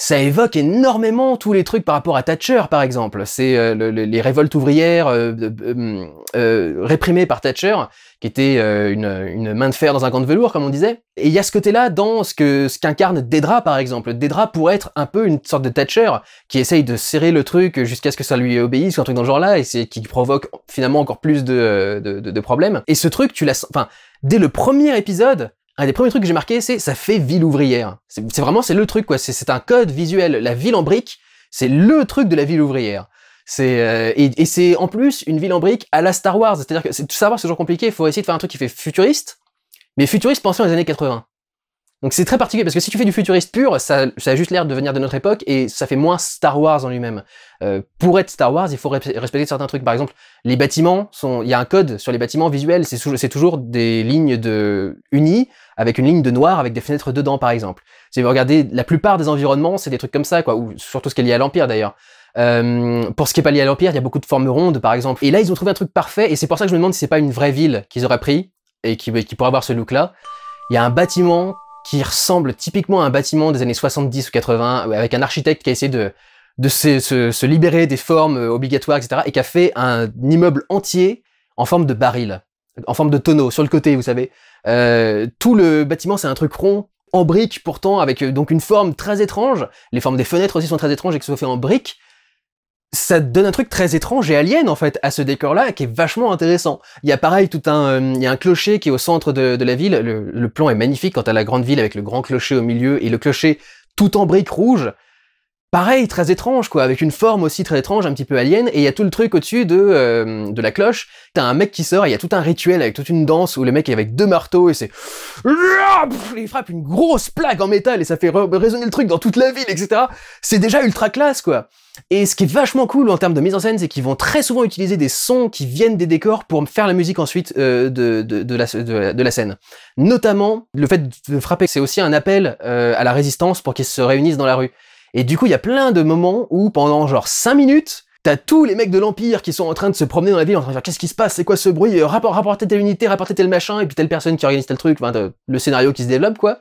ça évoque énormément tous les trucs par rapport à Thatcher, par exemple. C'est les révoltes ouvrières réprimées par Thatcher, qui était une main de fer dans un gant de velours, comme on disait. Et il y a ce côté-là dans ce qu'incarne Dedra, par exemple. Dedra pourrait être un peu une sorte de Thatcher, qui essaye de serrer le truc jusqu'à ce que ça lui obéisse, ou un truc dans ce genre-là, et qui provoque finalement encore plus de problèmes. Et ce truc, dès le premier épisode, un des premiers trucs que j'ai marqué, c'est ça fait ville ouvrière. C'est vraiment le truc, quoi. C'est un code visuel. La ville en briques, c'est le truc de la ville ouvrière. Et c'est en plus une ville en briques à la Star Wars. C'est-à-dire que Star Wars, c'est toujours compliqué. Il faut essayer de faire un truc qui fait futuriste, mais futuriste pensé dans les années 80. Donc c'est très particulier, parce que si tu fais du futuriste pur, ça a juste l'air de venir de notre époque, et ça fait moins Star Wars en lui-même. Pour être Star Wars, il faut respecter certains trucs. Par exemple, les bâtiments il y a un code sur les bâtiments visuels, c'est toujours des lignes unies, avec une ligne de noir, avec des fenêtres dedans, par exemple. Si vous regardez, la plupart des environnements, c'est des trucs comme ça, quoi, ou surtout ce qui est lié à l'Empire, d'ailleurs. Pour ce qui est pas lié à l'Empire, il y a beaucoup de formes rondes, par exemple. Et là, ils ont trouvé un truc parfait, et c'est pour ça que je me demande si c'est pas une vraie ville qu'ils auraient pris, et qui pourrait avoir ce look-là. Il y a un bâtiment qui ressemble typiquement à un bâtiment des années 70 ou 80, avec un architecte qui a essayé de se libérer des formes obligatoires, etc., et qui a fait un immeuble entier en forme de baril, en forme de tonneau, sur le côté, vous savez. Tout le bâtiment, c'est un truc rond, en briques pourtant, avec donc une forme très étrange. Les formes des fenêtres aussi sont très étranges et que ce soit fait en briques. Ça donne un truc très étrange et alien, en fait, à ce décor-là, qui est vachement intéressant. Il y a pareil, il y a un clocher qui est au centre de la ville. Le plan est magnifique quand t'as la grande ville avec le grand clocher au milieu et le clocher tout en briques rouges. Pareil, très étrange, quoi, avec une forme aussi très étrange, un petit peu alien, et il y a tout le truc au-dessus de la cloche. T'as un mec qui sort, et il y a tout un rituel avec toute une danse où le mec est avec 2 marteaux, et c'est... Il frappe une grosse plaque en métal, et ça fait résonner le truc dans toute la ville, etc. C'est déjà ultra classe, quoi. Et ce qui est vachement cool en termes de mise en scène, c'est qu'ils vont très souvent utiliser des sons qui viennent des décors pour faire la musique ensuite de la scène. Notamment, le fait de frapper, c'est aussi un appel à la résistance pour qu'ils se réunissent dans la rue. Et du coup, il y a plein de moments où, pendant genre 5 minutes, t'as tous les mecs de l'Empire qui sont en train de se promener dans la ville, en train de dire qu'est-ce qui se passe, c'est quoi ce bruit, rapportez telle unité, rapportez tel machin, et puis telle personne qui organise tel truc, enfin, le scénario qui se développe, quoi.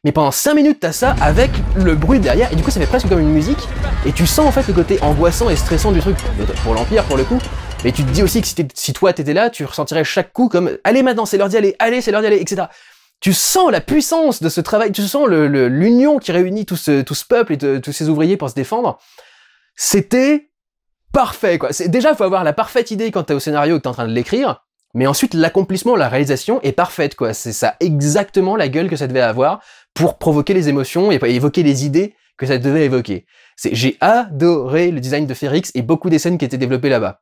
Mais pendant 5 minutes, t'as ça avec le bruit derrière, et du coup, ça fait presque comme une musique, et tu sens en fait le côté angoissant et stressant du truc, pour l'Empire, pour le coup. Mais tu te dis aussi que si toi t'étais là, tu ressentirais chaque coup comme « Allez maintenant, c'est l'heure d'y aller, allez, c'est l'heure d'y aller », etc. Tu sens la puissance de ce travail, tu sens l'union qui réunit tout ce peuple et tous ces ouvriers pour se défendre. C'était parfait, quoi. Déjà, il faut avoir la parfaite idée quand t'es au scénario et que t'es en train de l'écrire, mais ensuite, l'accomplissement, la réalisation est parfaite, quoi. C'est ça exactement la gueule que ça devait avoir pour provoquer les émotions et évoquer les idées que ça devait évoquer. J'ai adoré le design de Ferrix et beaucoup des scènes qui étaient développées là-bas.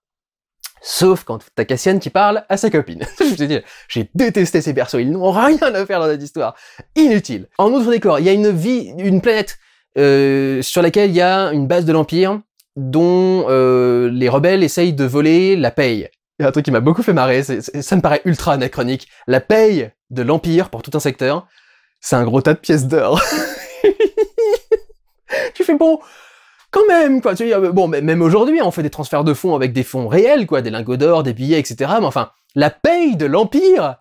Sauf quand t'as Cassian qui parle à sa copine. Je te dis, j'ai détesté ces persos, ils n'ont rien à faire dans cette histoire. Inutile. En autre décor, il y a une planète sur laquelle il y a une base de l'Empire dont les rebelles essayent de voler la paye. Il y a un truc qui m'a beaucoup fait marrer, ça me paraît ultra anachronique. La paye de l'Empire pour tout un secteur, c'est un gros tas de pièces d'or. Tu fais bon... Quand même, quoi. Bon, même aujourd'hui, on fait des transferts de fonds avec des fonds réels, quoi, des lingots d'or, des billets, etc. Mais enfin, la paye de l'Empire,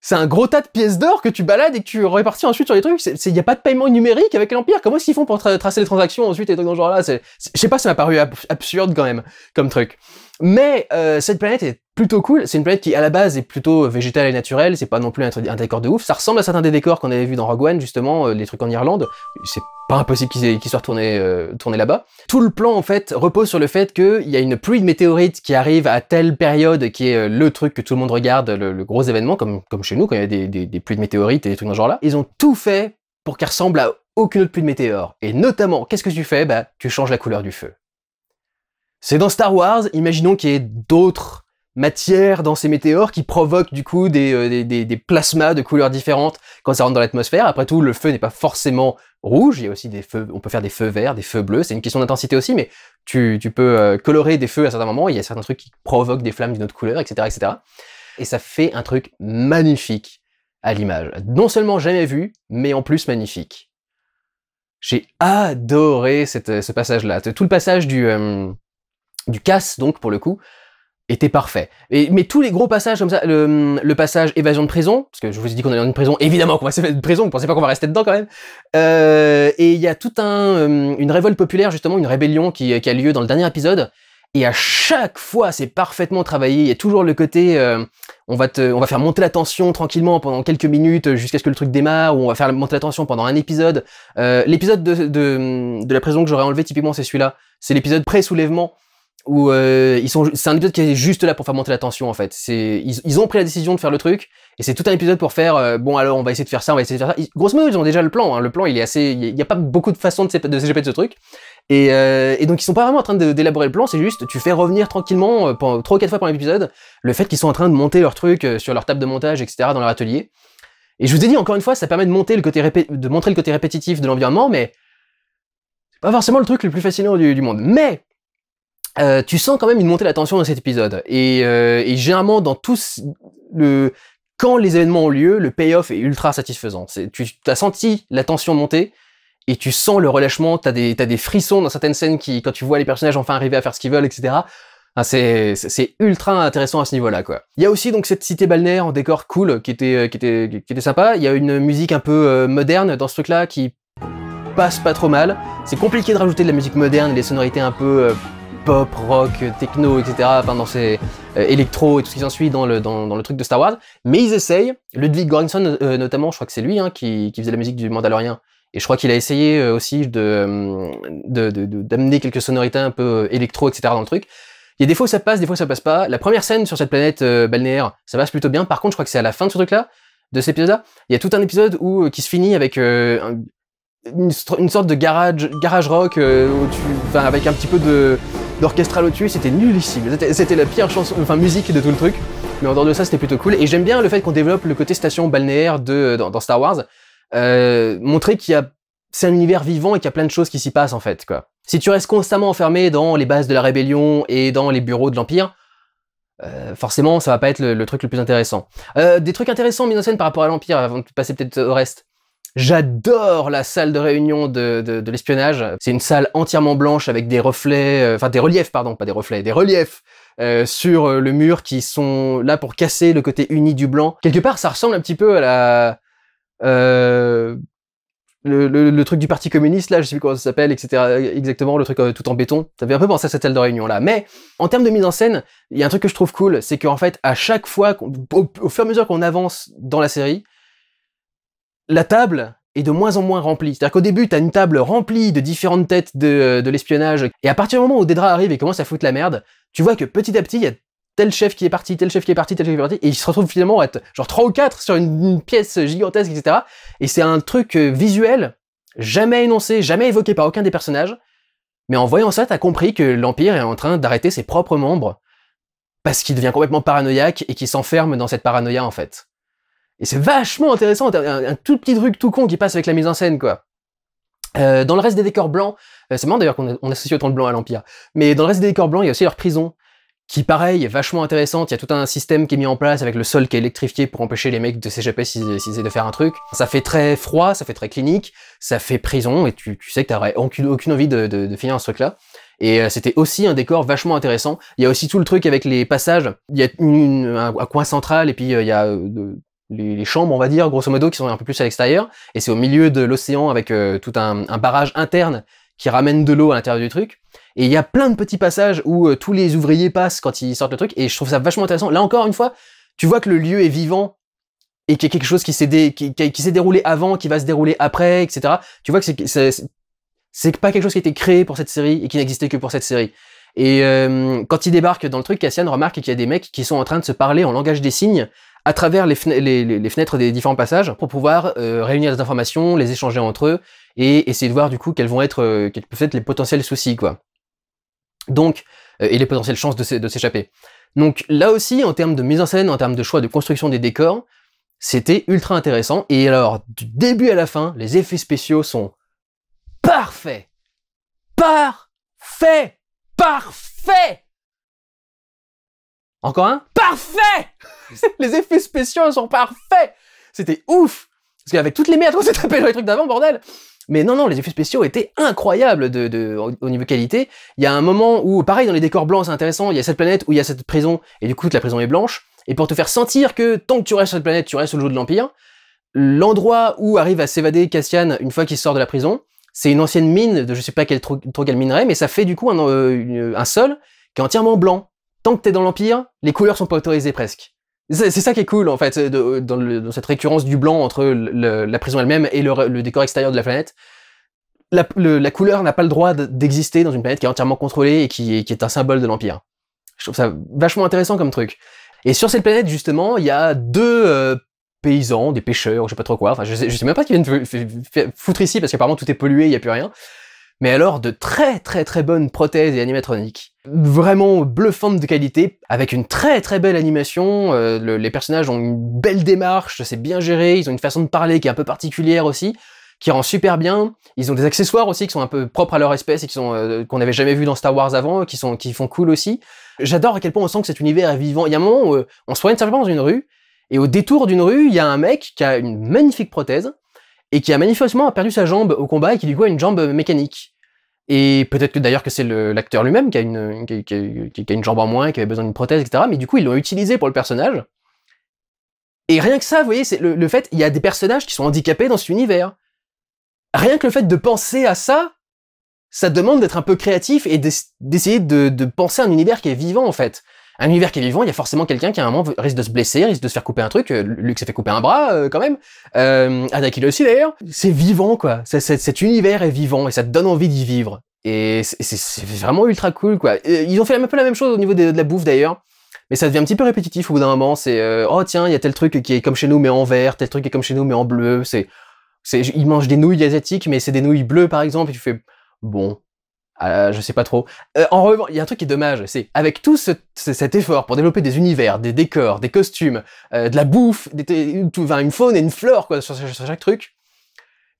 c'est un gros tas de pièces d'or que tu balades et que tu répartis ensuite sur les trucs. Il n'y a pas de paiement numérique avec l'Empire. Comment est-ce qu'ils font pour tracer les transactions ensuite et trucs dans ce genre-là? Je sais pas, ça m'a paru absurde quand même, comme truc. Mais cette planète est plutôt cool. C'est une planète qui, à la base, est plutôt végétale et naturelle. C'est pas non plus un décor de ouf. Ça ressemble à certains des décors qu'on avait vus dans Rogue One, justement, les trucs en Irlande. C'est pas impossible qu'ils soient tournés là-bas. Tout le plan, en fait, repose sur le fait qu'il y a une pluie de météorites qui arrive à telle période, qui est le truc que tout le monde regarde, le gros événement, comme chez nous, quand il y a des pluies de météorites et des trucs dans ce genre-là. Ils ont tout fait pour qu'elle ressemble à aucune autre pluie de météores. Et notamment, qu'est-ce que tu fais? Bah, tu changes la couleur du feu. C'est dans Star Wars, imaginons qu'il y ait d'autres matières dans ces météores qui provoquent du coup des plasmas de couleurs différentes quand ça rentre dans l'atmosphère. Après tout, le feu n'est pas forcément rouge, il y a aussi des feux, on peut faire des feux verts, des feux bleus, c'est une question d'intensité aussi, mais tu peux colorer des feux à certains moments, il y a certains trucs qui provoquent des flammes d'une autre couleur, etc., etc. Et ça fait un truc magnifique à l'image. Non seulement jamais vu, mais en plus magnifique. J'ai adoré ce passage-là. Tout le passage du casse, donc, pour le coup, était parfait. Mais tous les gros passages comme ça, le passage évasion de prison, parce que je vous ai dit qu'on est dans une prison, évidemment qu'on va s'évader de prison, vous pensez pas qu'on va rester dedans quand même. Et il y a toute une révolte populaire, justement, une rébellion qui a lieu dans le dernier épisode, et à chaque fois, c'est parfaitement travaillé. Il y a toujours le côté, on va faire monter la tension tranquillement pendant quelques minutes jusqu'à ce que le truc démarre, ou on va faire monter la tension pendant un épisode. L'épisode de la prison que j'aurais enlevé, typiquement, c'est celui-là. C'est l'épisode pré-soulèvement, où c'est un épisode qui est juste là pour faire monter la tension, en fait. Ils ont pris la décision de faire le truc, et c'est tout un épisode pour faire, bon alors on va essayer de faire ça, on va essayer de faire ça. Grosso modo, ils ont déjà le plan, hein. Le plan il est assez, il y a pas beaucoup de façons de s'échapper de ce truc. Et donc ils sont pas vraiment en train d'élaborer le plan, c'est juste, tu fais revenir tranquillement, 3 ou 4 fois pendant l'épisode, le fait qu'ils sont en train de monter leur truc sur leur table de montage, etc., dans leur atelier. Et je vous ai dit, encore une fois, ça permet de montrer le côté répétitif de l'environnement, mais c'est pas forcément le truc le plus fascinant du monde. Mais tu sens quand même une montée de la tension dans cet épisode. Et généralement, dans quand les événements ont lieu, le payoff est ultra satisfaisant. Tu as senti la tension monter, et tu sens le relâchement, t'as des frissons dans certaines scènes quand tu vois les personnages enfin arriver à faire ce qu'ils veulent, etc. C'est ultra intéressant à ce niveau-là, quoi. Il y a aussi donc cette cité balnéaire en décor cool qui était sympa. Il y a une musique un peu moderne dans ce truc-là qui passe pas trop mal. C'est compliqué de rajouter de la musique moderne, les sonorités un peu pop, rock, techno, etc. Enfin dans ces électro et tout ce qui s'ensuit dans le truc de Star Wars. Mais ils essayent. Ludwig Göransson notamment, je crois que c'est lui qui faisait la musique du Mandalorian. Et je crois qu'il a essayé aussi d'amener quelques sonorités un peu électro, etc. dans le truc. Il y a des fois où ça passe, des fois où ça passe pas. La première scène sur cette planète balnéaire, ça passe plutôt bien. Par contre, je crois que c'est à la fin de ce truc-là, de cet épisode-là, il y a tout un épisode qui se finit avec une sorte de garage rock avec un petit peu d'orchestral au-dessus. C'était nullissime. C'était la pire musique de tout le truc. Mais en dehors de ça, c'était plutôt cool. Et j'aime bien le fait qu'on développe le côté station balnéaire dans Star Wars. Montrer c'est un univers vivant et qu'il y a plein de choses qui s'y passent en fait, quoi. Si tu restes constamment enfermé dans les bases de la rébellion et dans les bureaux de l'Empire, forcément ça va pas être le truc le plus intéressant. Des trucs intéressants mis en scène par rapport à l'Empire, avant de passer peut-être au reste. J'adore la salle de réunion de l'espionnage. C'est une salle entièrement blanche avec des reflets, des reliefs, pardon, pas des reflets, des reliefs sur le mur qui sont là pour casser le côté uni du blanc. Quelque part, ça ressemble un petit peu à le truc du parti communiste là, je sais plus comment ça s'appelle, etc. Exactement, le truc tout en béton. Ça fait un peu penser à cette salle de réunion là. Mais en termes de mise en scène, il y a un truc que je trouve cool, c'est qu'en fait, à chaque fois, au fur et à mesure qu'on avance dans la série, la table est de moins en moins remplie. C'est-à-dire qu'au début, t'as une table remplie de différentes têtes de l'espionnage, et à partir du moment où Dedra arrive et commence à foutre la merde, tu vois que petit à petit, il y a tel chef qui est parti, tel chef qui est parti, tel chef qui est parti, et il se retrouve finalement à être genre 3 ou 4 sur une pièce gigantesque, etc. Et c'est un truc visuel, jamais énoncé, jamais évoqué par aucun des personnages, mais en voyant ça, t'as compris que l'Empire est en train d'arrêter ses propres membres, parce qu'il devient complètement paranoïaque, et qu'il s'enferme dans cette paranoïa, en fait. Et c'est vachement intéressant, un tout petit truc tout con qui passe avec la mise en scène, quoi. Dans le reste des décors blancs, c'est marrant d'ailleurs qu'on associe autant de blanc à l'Empire, mais dans le reste des décors blancs, il y a aussi leur prison, qui pareil est vachement intéressante. Il y a tout un système qui est mis en place avec le sol qui est électrifié pour empêcher les mecs de s'échapper s'ils essaient de faire un truc. Ça fait très froid, ça fait très clinique, ça fait prison, et tu sais que t'aurais aucune envie de finir ce truc-là. Et c'était aussi un décor vachement intéressant. Il y a aussi tout le truc avec les passages. Il y a un coin central, et puis il y a les chambres, on va dire, grosso modo, qui sont un peu plus à l'extérieur. Et c'est au milieu de l'océan avec tout un barrage interne qui ramène de l'eau à l'intérieur du truc. Et il y a plein de petits passages où tous les ouvriers passent quand ils sortent le truc, et je trouve ça vachement intéressant. Là encore une fois, tu vois que le lieu est vivant, et qu'il y a quelque chose qui s'est déroulé avant, qui va se dérouler après, etc. Tu vois que c'est pas quelque chose qui a été créé pour cette série, et qui n'existait que pour cette série. Et quand il débarque dans le truc, Cassian remarque qu'il y a des mecs qui sont en train de se parler en langage des signes, à travers les fenêtres des différents passages, pour pouvoir réunir des informations, les échanger entre eux, et essayer de voir du coup quels peuvent être les potentiels soucis, quoi. Donc, et les potentielles chances de s'échapper. Donc là aussi, en termes de mise en scène, en termes de choix de construction des décors, c'était ultra intéressant. Et alors, du début à la fin, les effets spéciaux sont parfaits. Parfaits. Parfaits. Encore un? Parfait. Les effets spéciaux sont parfaits. C'était ouf. Parce qu'avec toutes les merdes qu'on s'est tapé dans les trucs d'avant, bordel. Mais non, les effets spéciaux étaient incroyables au niveau qualité. Il y a un moment où, pareil, dans les décors blancs, c'est intéressant, il y a cette planète où il y a cette prison, et du coup, toute la prison est blanche. Et pour te faire sentir que tant que tu restes sur cette planète, tu restes sous le joug de l'Empire, l'endroit où arrive à s'évader Cassian une fois qu'il sort de la prison, c'est une ancienne mine de je sais pas quel minerai, mais ça fait du coup un sol qui est entièrement blanc. Tant que t'es dans l'Empire, les couleurs sont pas autorisées presque. C'est ça qui est cool, en fait, dans cette récurrence du blanc entre la prison elle-même et le décor extérieur de la planète. La couleur n'a pas le droit d'exister dans une planète qui est entièrement contrôlée et qui est un symbole de l'Empire. Je trouve ça vachement intéressant comme truc. Et sur cette planète, justement, il y a deux paysans, des pêcheurs, je sais pas trop quoi, enfin je sais même pas ce qu'ils viennent foutre ici, parce qu'apparemment tout est pollué, il y a plus rien. mais alors de très très très bonnes prothèses et animatroniques. Vraiment bluffantes de qualité, avec une très très belle animation, les personnages ont une belle démarche, c'est bien géré, ils ont une façon de parler qui est un peu particulière aussi, qui rend super bien. Ils ont des accessoires aussi qui sont un peu propres à leur espèce et qui sont qu'on n'avait jamais vu dans Star Wars avant, qui font cool aussi. J'adore à quel point on sent que cet univers est vivant. Il y a un moment où on se promène simplement dans une rue, et au détour d'une rue, il y a un mec qui a une magnifique prothèse, et qui a manifestement perdu sa jambe au combat et qui du coup a une jambe mécanique. Et peut-être que d'ailleurs que c'est l'acteur lui-même qui a une jambe en moins, qui avait besoin d'une prothèse, etc. Mais du coup, ils l'ont utilisé pour le personnage. Et rien que ça, vous voyez, c'est le fait, il y a des personnages qui sont handicapés dans cet univers. Rien que le fait de penser à ça, ça demande d'être un peu créatif et d'essayer de penser à un univers qui est vivant, en fait. Un univers qui est vivant, il y a forcément quelqu'un qui à un moment risque de se blesser, risque de se faire couper un truc. Luke s'est fait couper un bras, quand même. Anakin aussi, d'ailleurs. C'est vivant, quoi. Cet univers est vivant et ça te donne envie d'y vivre. Et c'est vraiment ultra cool, quoi. Ils ont fait un peu la même chose au niveau de la bouffe, d'ailleurs. Mais ça devient un petit peu répétitif au bout d'un moment. C'est oh tiens, il y a tel truc qui est comme chez nous mais en vert, tel truc qui est comme chez nous mais en bleu. Ils mangent des nouilles asiatiques, mais c'est des nouilles bleues, par exemple. Et tu fais bon. Je sais pas trop. En revanche, il y a un truc qui est dommage, c'est avec tout cet effort pour développer des univers, des décors, des costumes, de la bouffe, une faune et une flore quoi sur chaque truc.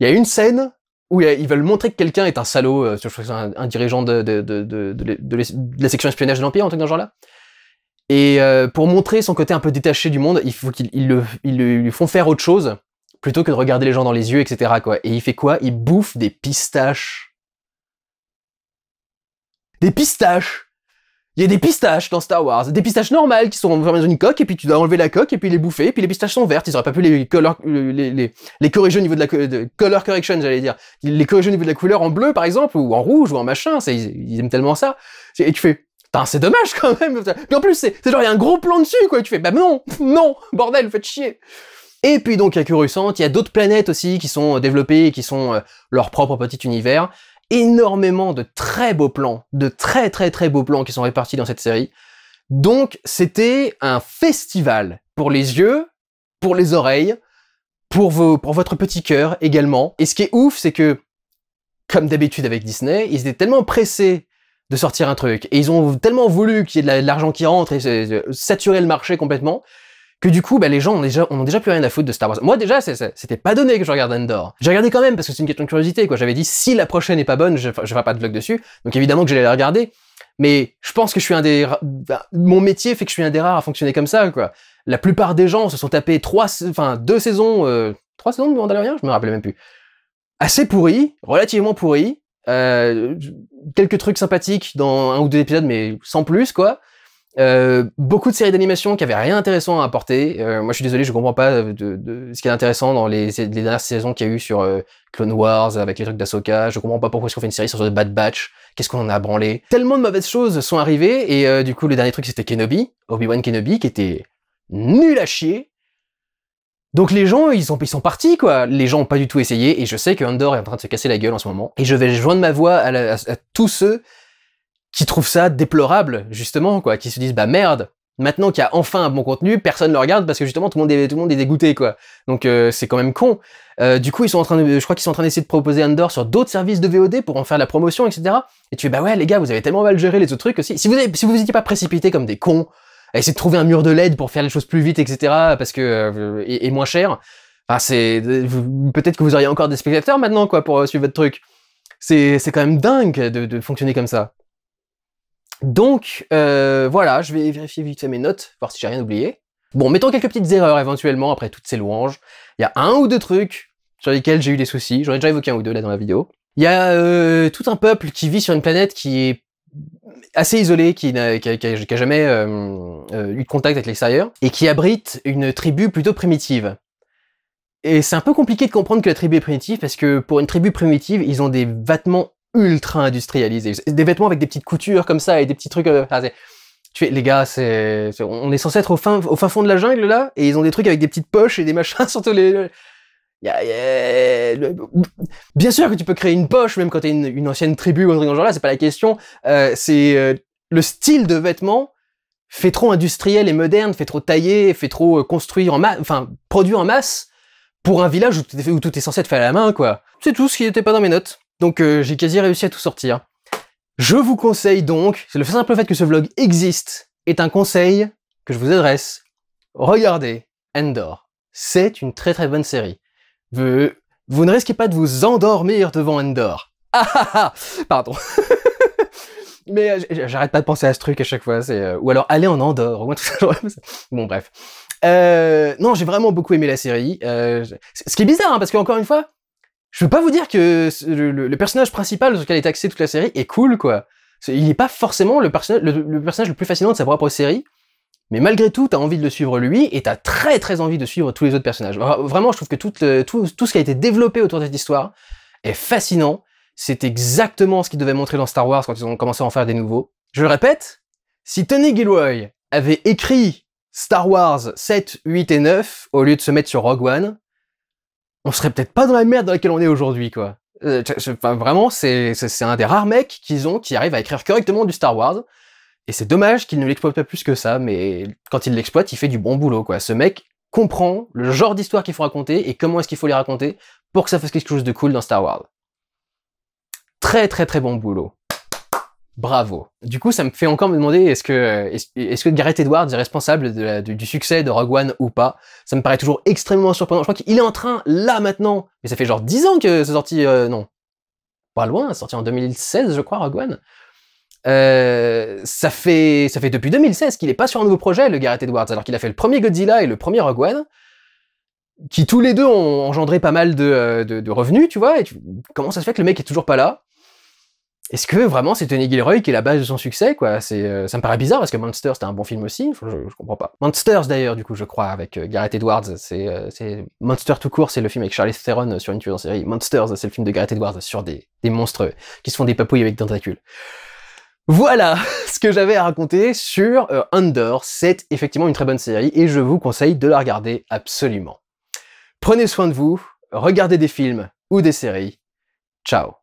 Il y a une scène où ils veulent montrer que quelqu'un est un salaud, je crois que c'est un dirigeant de la section espionnage de l'Empire, un truc dans ce genre-là. Et pour montrer son côté un peu détaché du monde, il faut qu'ils lui font faire autre chose plutôt que de regarder les gens dans les yeux, etc. quoi. Et il fait quoi? Il bouffe des pistaches. Des pistaches. Il y a des pistaches dans Star Wars. Des pistaches normales qui sont enfermées dans une coque, et puis tu dois enlever la coque, et puis les bouffer, et puis les pistaches sont vertes. Ils auraient pas pu les corriger au niveau de color correction, j'allais dire. Les corriger au niveau de la couleur en bleu, par exemple, ou en rouge, ou en machin. Ils aiment tellement ça. Et tu fais, putain, c'est dommage quand même. Et en plus, c'est genre, il y a un gros plan dessus, quoi. Et tu fais, bah non, bordel, vous faites chier. Et puis donc, il y a Coruscant, il y a d'autres planètes aussi qui sont développées, et qui sont leur propre petit univers. Énormément de très beaux plans, de très très très beaux plans qui sont répartis dans cette série. Donc c'était un festival pour les yeux, pour les oreilles, pour votre petit cœur également. Et ce qui est ouf, c'est que, comme d'habitude avec Disney, ils étaient tellement pressés de sortir un truc, et ils ont tellement voulu qu'il y ait de l'argent qui rentre et saturer le marché complètement, que du coup, bah, les gens ont déjà plus rien à foutre de Star Wars. Moi, déjà, c'était pas donné que je regarde Andor. J'ai regardé quand même, parce que c'est une question de curiosité, quoi. J'avais dit, si la prochaine est pas bonne, je ferai pas de vlog dessus. Donc évidemment que j'allais la regarder. Mais je pense que je suis mon métier fait que je suis un des rares à fonctionner comme ça, quoi. La plupart des gens se sont tapés 3 saisons de Mandalorian, je me rappelle même plus. Assez pourri, relativement pourri. Quelques trucs sympathiques dans 1 ou 2 épisodes, mais sans plus, quoi. Beaucoup de séries d'animation qui avaient rien d'intéressant à apporter. Moi, je suis désolé, je comprends pas de ce qui est intéressant dans les dernières saisons qu'il y a eu sur Clone Wars avec les trucs d'Ahsoka. Je comprends pas pourquoi est-ce qu'on fait une série sur The Bad Batch. Qu'est-ce qu'on en a branlé? Tellement de mauvaises choses sont arrivées et du coup, le dernier truc c'était Kenobi, Obi-Wan Kenobi, qui était nul à chier. Donc les gens, ils sont partis, quoi. Les gens ont pas du tout essayé et je sais que Andor est en train de se casser la gueule en ce moment. Et je vais joindre ma voix à tous ceux qui trouvent ça déplorable, justement, quoi, qui se disent, bah merde, maintenant qu'il y a enfin un bon contenu, personne le regarde parce que justement tout le monde est dégoûté, quoi. Donc c'est quand même con. Du coup, je crois qu'ils sont en train d'essayer de proposer Andor sur d'autres services de VOD pour en faire la promotion, etc. Et tu fais, bah ouais, les gars, vous avez tellement mal géré les autres trucs aussi. Si vous étiez pas précipités comme des cons, à essayer de trouver un mur de LED pour faire les choses plus vite, etc., parce que et moins cher, enfin, peut-être que vous auriez encore des spectateurs maintenant, quoi, pour suivre votre truc. C'est quand même dingue de fonctionner comme ça. Donc, voilà, je vais vérifier vite fait mes notes, voir si j'ai rien oublié. Bon, mettons quelques petites erreurs éventuellement après toutes ces louanges. Il y a 1 ou 2 trucs sur lesquels j'ai eu des soucis. J'en ai déjà évoqué 1 ou 2 là dans la vidéo. Il y a tout un peuple qui vit sur une planète qui est assez isolée, qui n'a jamais eu de contact avec l'extérieur, et qui abrite une tribu plutôt primitive. Et c'est un peu compliqué de comprendre que la tribu est primitive, parce que pour une tribu primitive, ils ont des vêtements ultra industrialisés. Des vêtements avec des petites coutures comme ça, et des petits trucs... les gars, on est censé être au fin fond de la jungle, là, et ils ont des trucs avec des petites poches et des machins sur tous les... Bien sûr que tu peux créer une poche, même quand t'es une ancienne tribu ou un truc dans ce genre-là, c'est pas la question. Le style de vêtements fait trop industriel et moderne, fait trop taillé, fait trop construit en masse, enfin, produit en masse, pour un village où tout est censé être fait à la main, quoi. C'est tout ce qui était pas dans mes notes. Donc j'ai quasi réussi à tout sortir. Je vous conseille donc, c'est le simple fait que ce vlog existe, est un conseil que je vous adresse. Regardez Andor. C'est une très très bonne série. Vous ne risquez pas de vous endormir devant Andor. Ah ah ah. Pardon. Mais j'arrête pas de penser à ce truc à chaque fois. Ou alors aller en Andorre. Au moins tout ça. Bon bref. Non, j'ai vraiment beaucoup aimé la série. Ce qui est bizarre, hein, parce qu'encore une fois, je veux pas vous dire que le personnage principal sur lequel est axé toute la série est cool, quoi. Il n'est pas forcément le personnage le plus fascinant de sa propre série, mais malgré tout, t'as envie de le suivre lui, et t'as très très envie de suivre tous les autres personnages. Vraiment, je trouve que tout ce qui a été développé autour de cette histoire est fascinant. C'est exactement ce qu'ils devaient montrer dans Star Wars quand ils ont commencé à en faire des nouveaux. Je le répète, si Tony Gilroy avait écrit Star Wars 7, 8 et 9, au lieu de se mettre sur Rogue One, on serait peut-être pas dans la merde dans laquelle on est aujourd'hui, quoi. Enfin, vraiment, c'est un des rares mecs qui arrivent à écrire correctement du Star Wars, et c'est dommage qu'il ne l'exploite pas plus que ça, mais quand il l'exploite, il fait du bon boulot, quoi. Ce mec comprend le genre d'histoire qu'il faut raconter, et comment est-ce qu'il faut les raconter, pour que ça fasse quelque chose de cool dans Star Wars. Très très très bon boulot. Bravo. Du coup, ça me fait encore me demander, est-ce que Gareth Edwards est responsable du succès de Rogue One ou pas? Ça me paraît toujours extrêmement surprenant. Je crois qu'il est en train, là, maintenant, mais ça fait genre 10 ans que c'est sorti, non, pas loin, c'est sorti en 2016, je crois, Rogue One. Ça fait depuis 2016 qu'il est pas sur un nouveau projet, le Gareth Edwards, alors qu'il a fait le premier Godzilla et le premier Rogue One, qui tous les deux ont engendré pas mal de revenus, tu vois, et comment ça se fait que le mec est toujours pas là? Est-ce que vraiment c'est Tony Gilroy qui est la base de son succès, quoi? Ça me paraît bizarre parce que Monsters c'était un bon film aussi, je comprends pas. Monsters d'ailleurs, du coup, je crois, avec Gareth Edwards, c'est Monster tout court, c'est le film avec Charlize Theron sur une tueuse en série. Monsters, c'est le film de Gareth Edwards sur des monstres qui se font des papouilles avec des tentacules. Voilà ce que j'avais à raconter sur Andor. C'est effectivement une très bonne série et je vous conseille de la regarder absolument. Prenez soin de vous, regardez des films ou des séries. Ciao.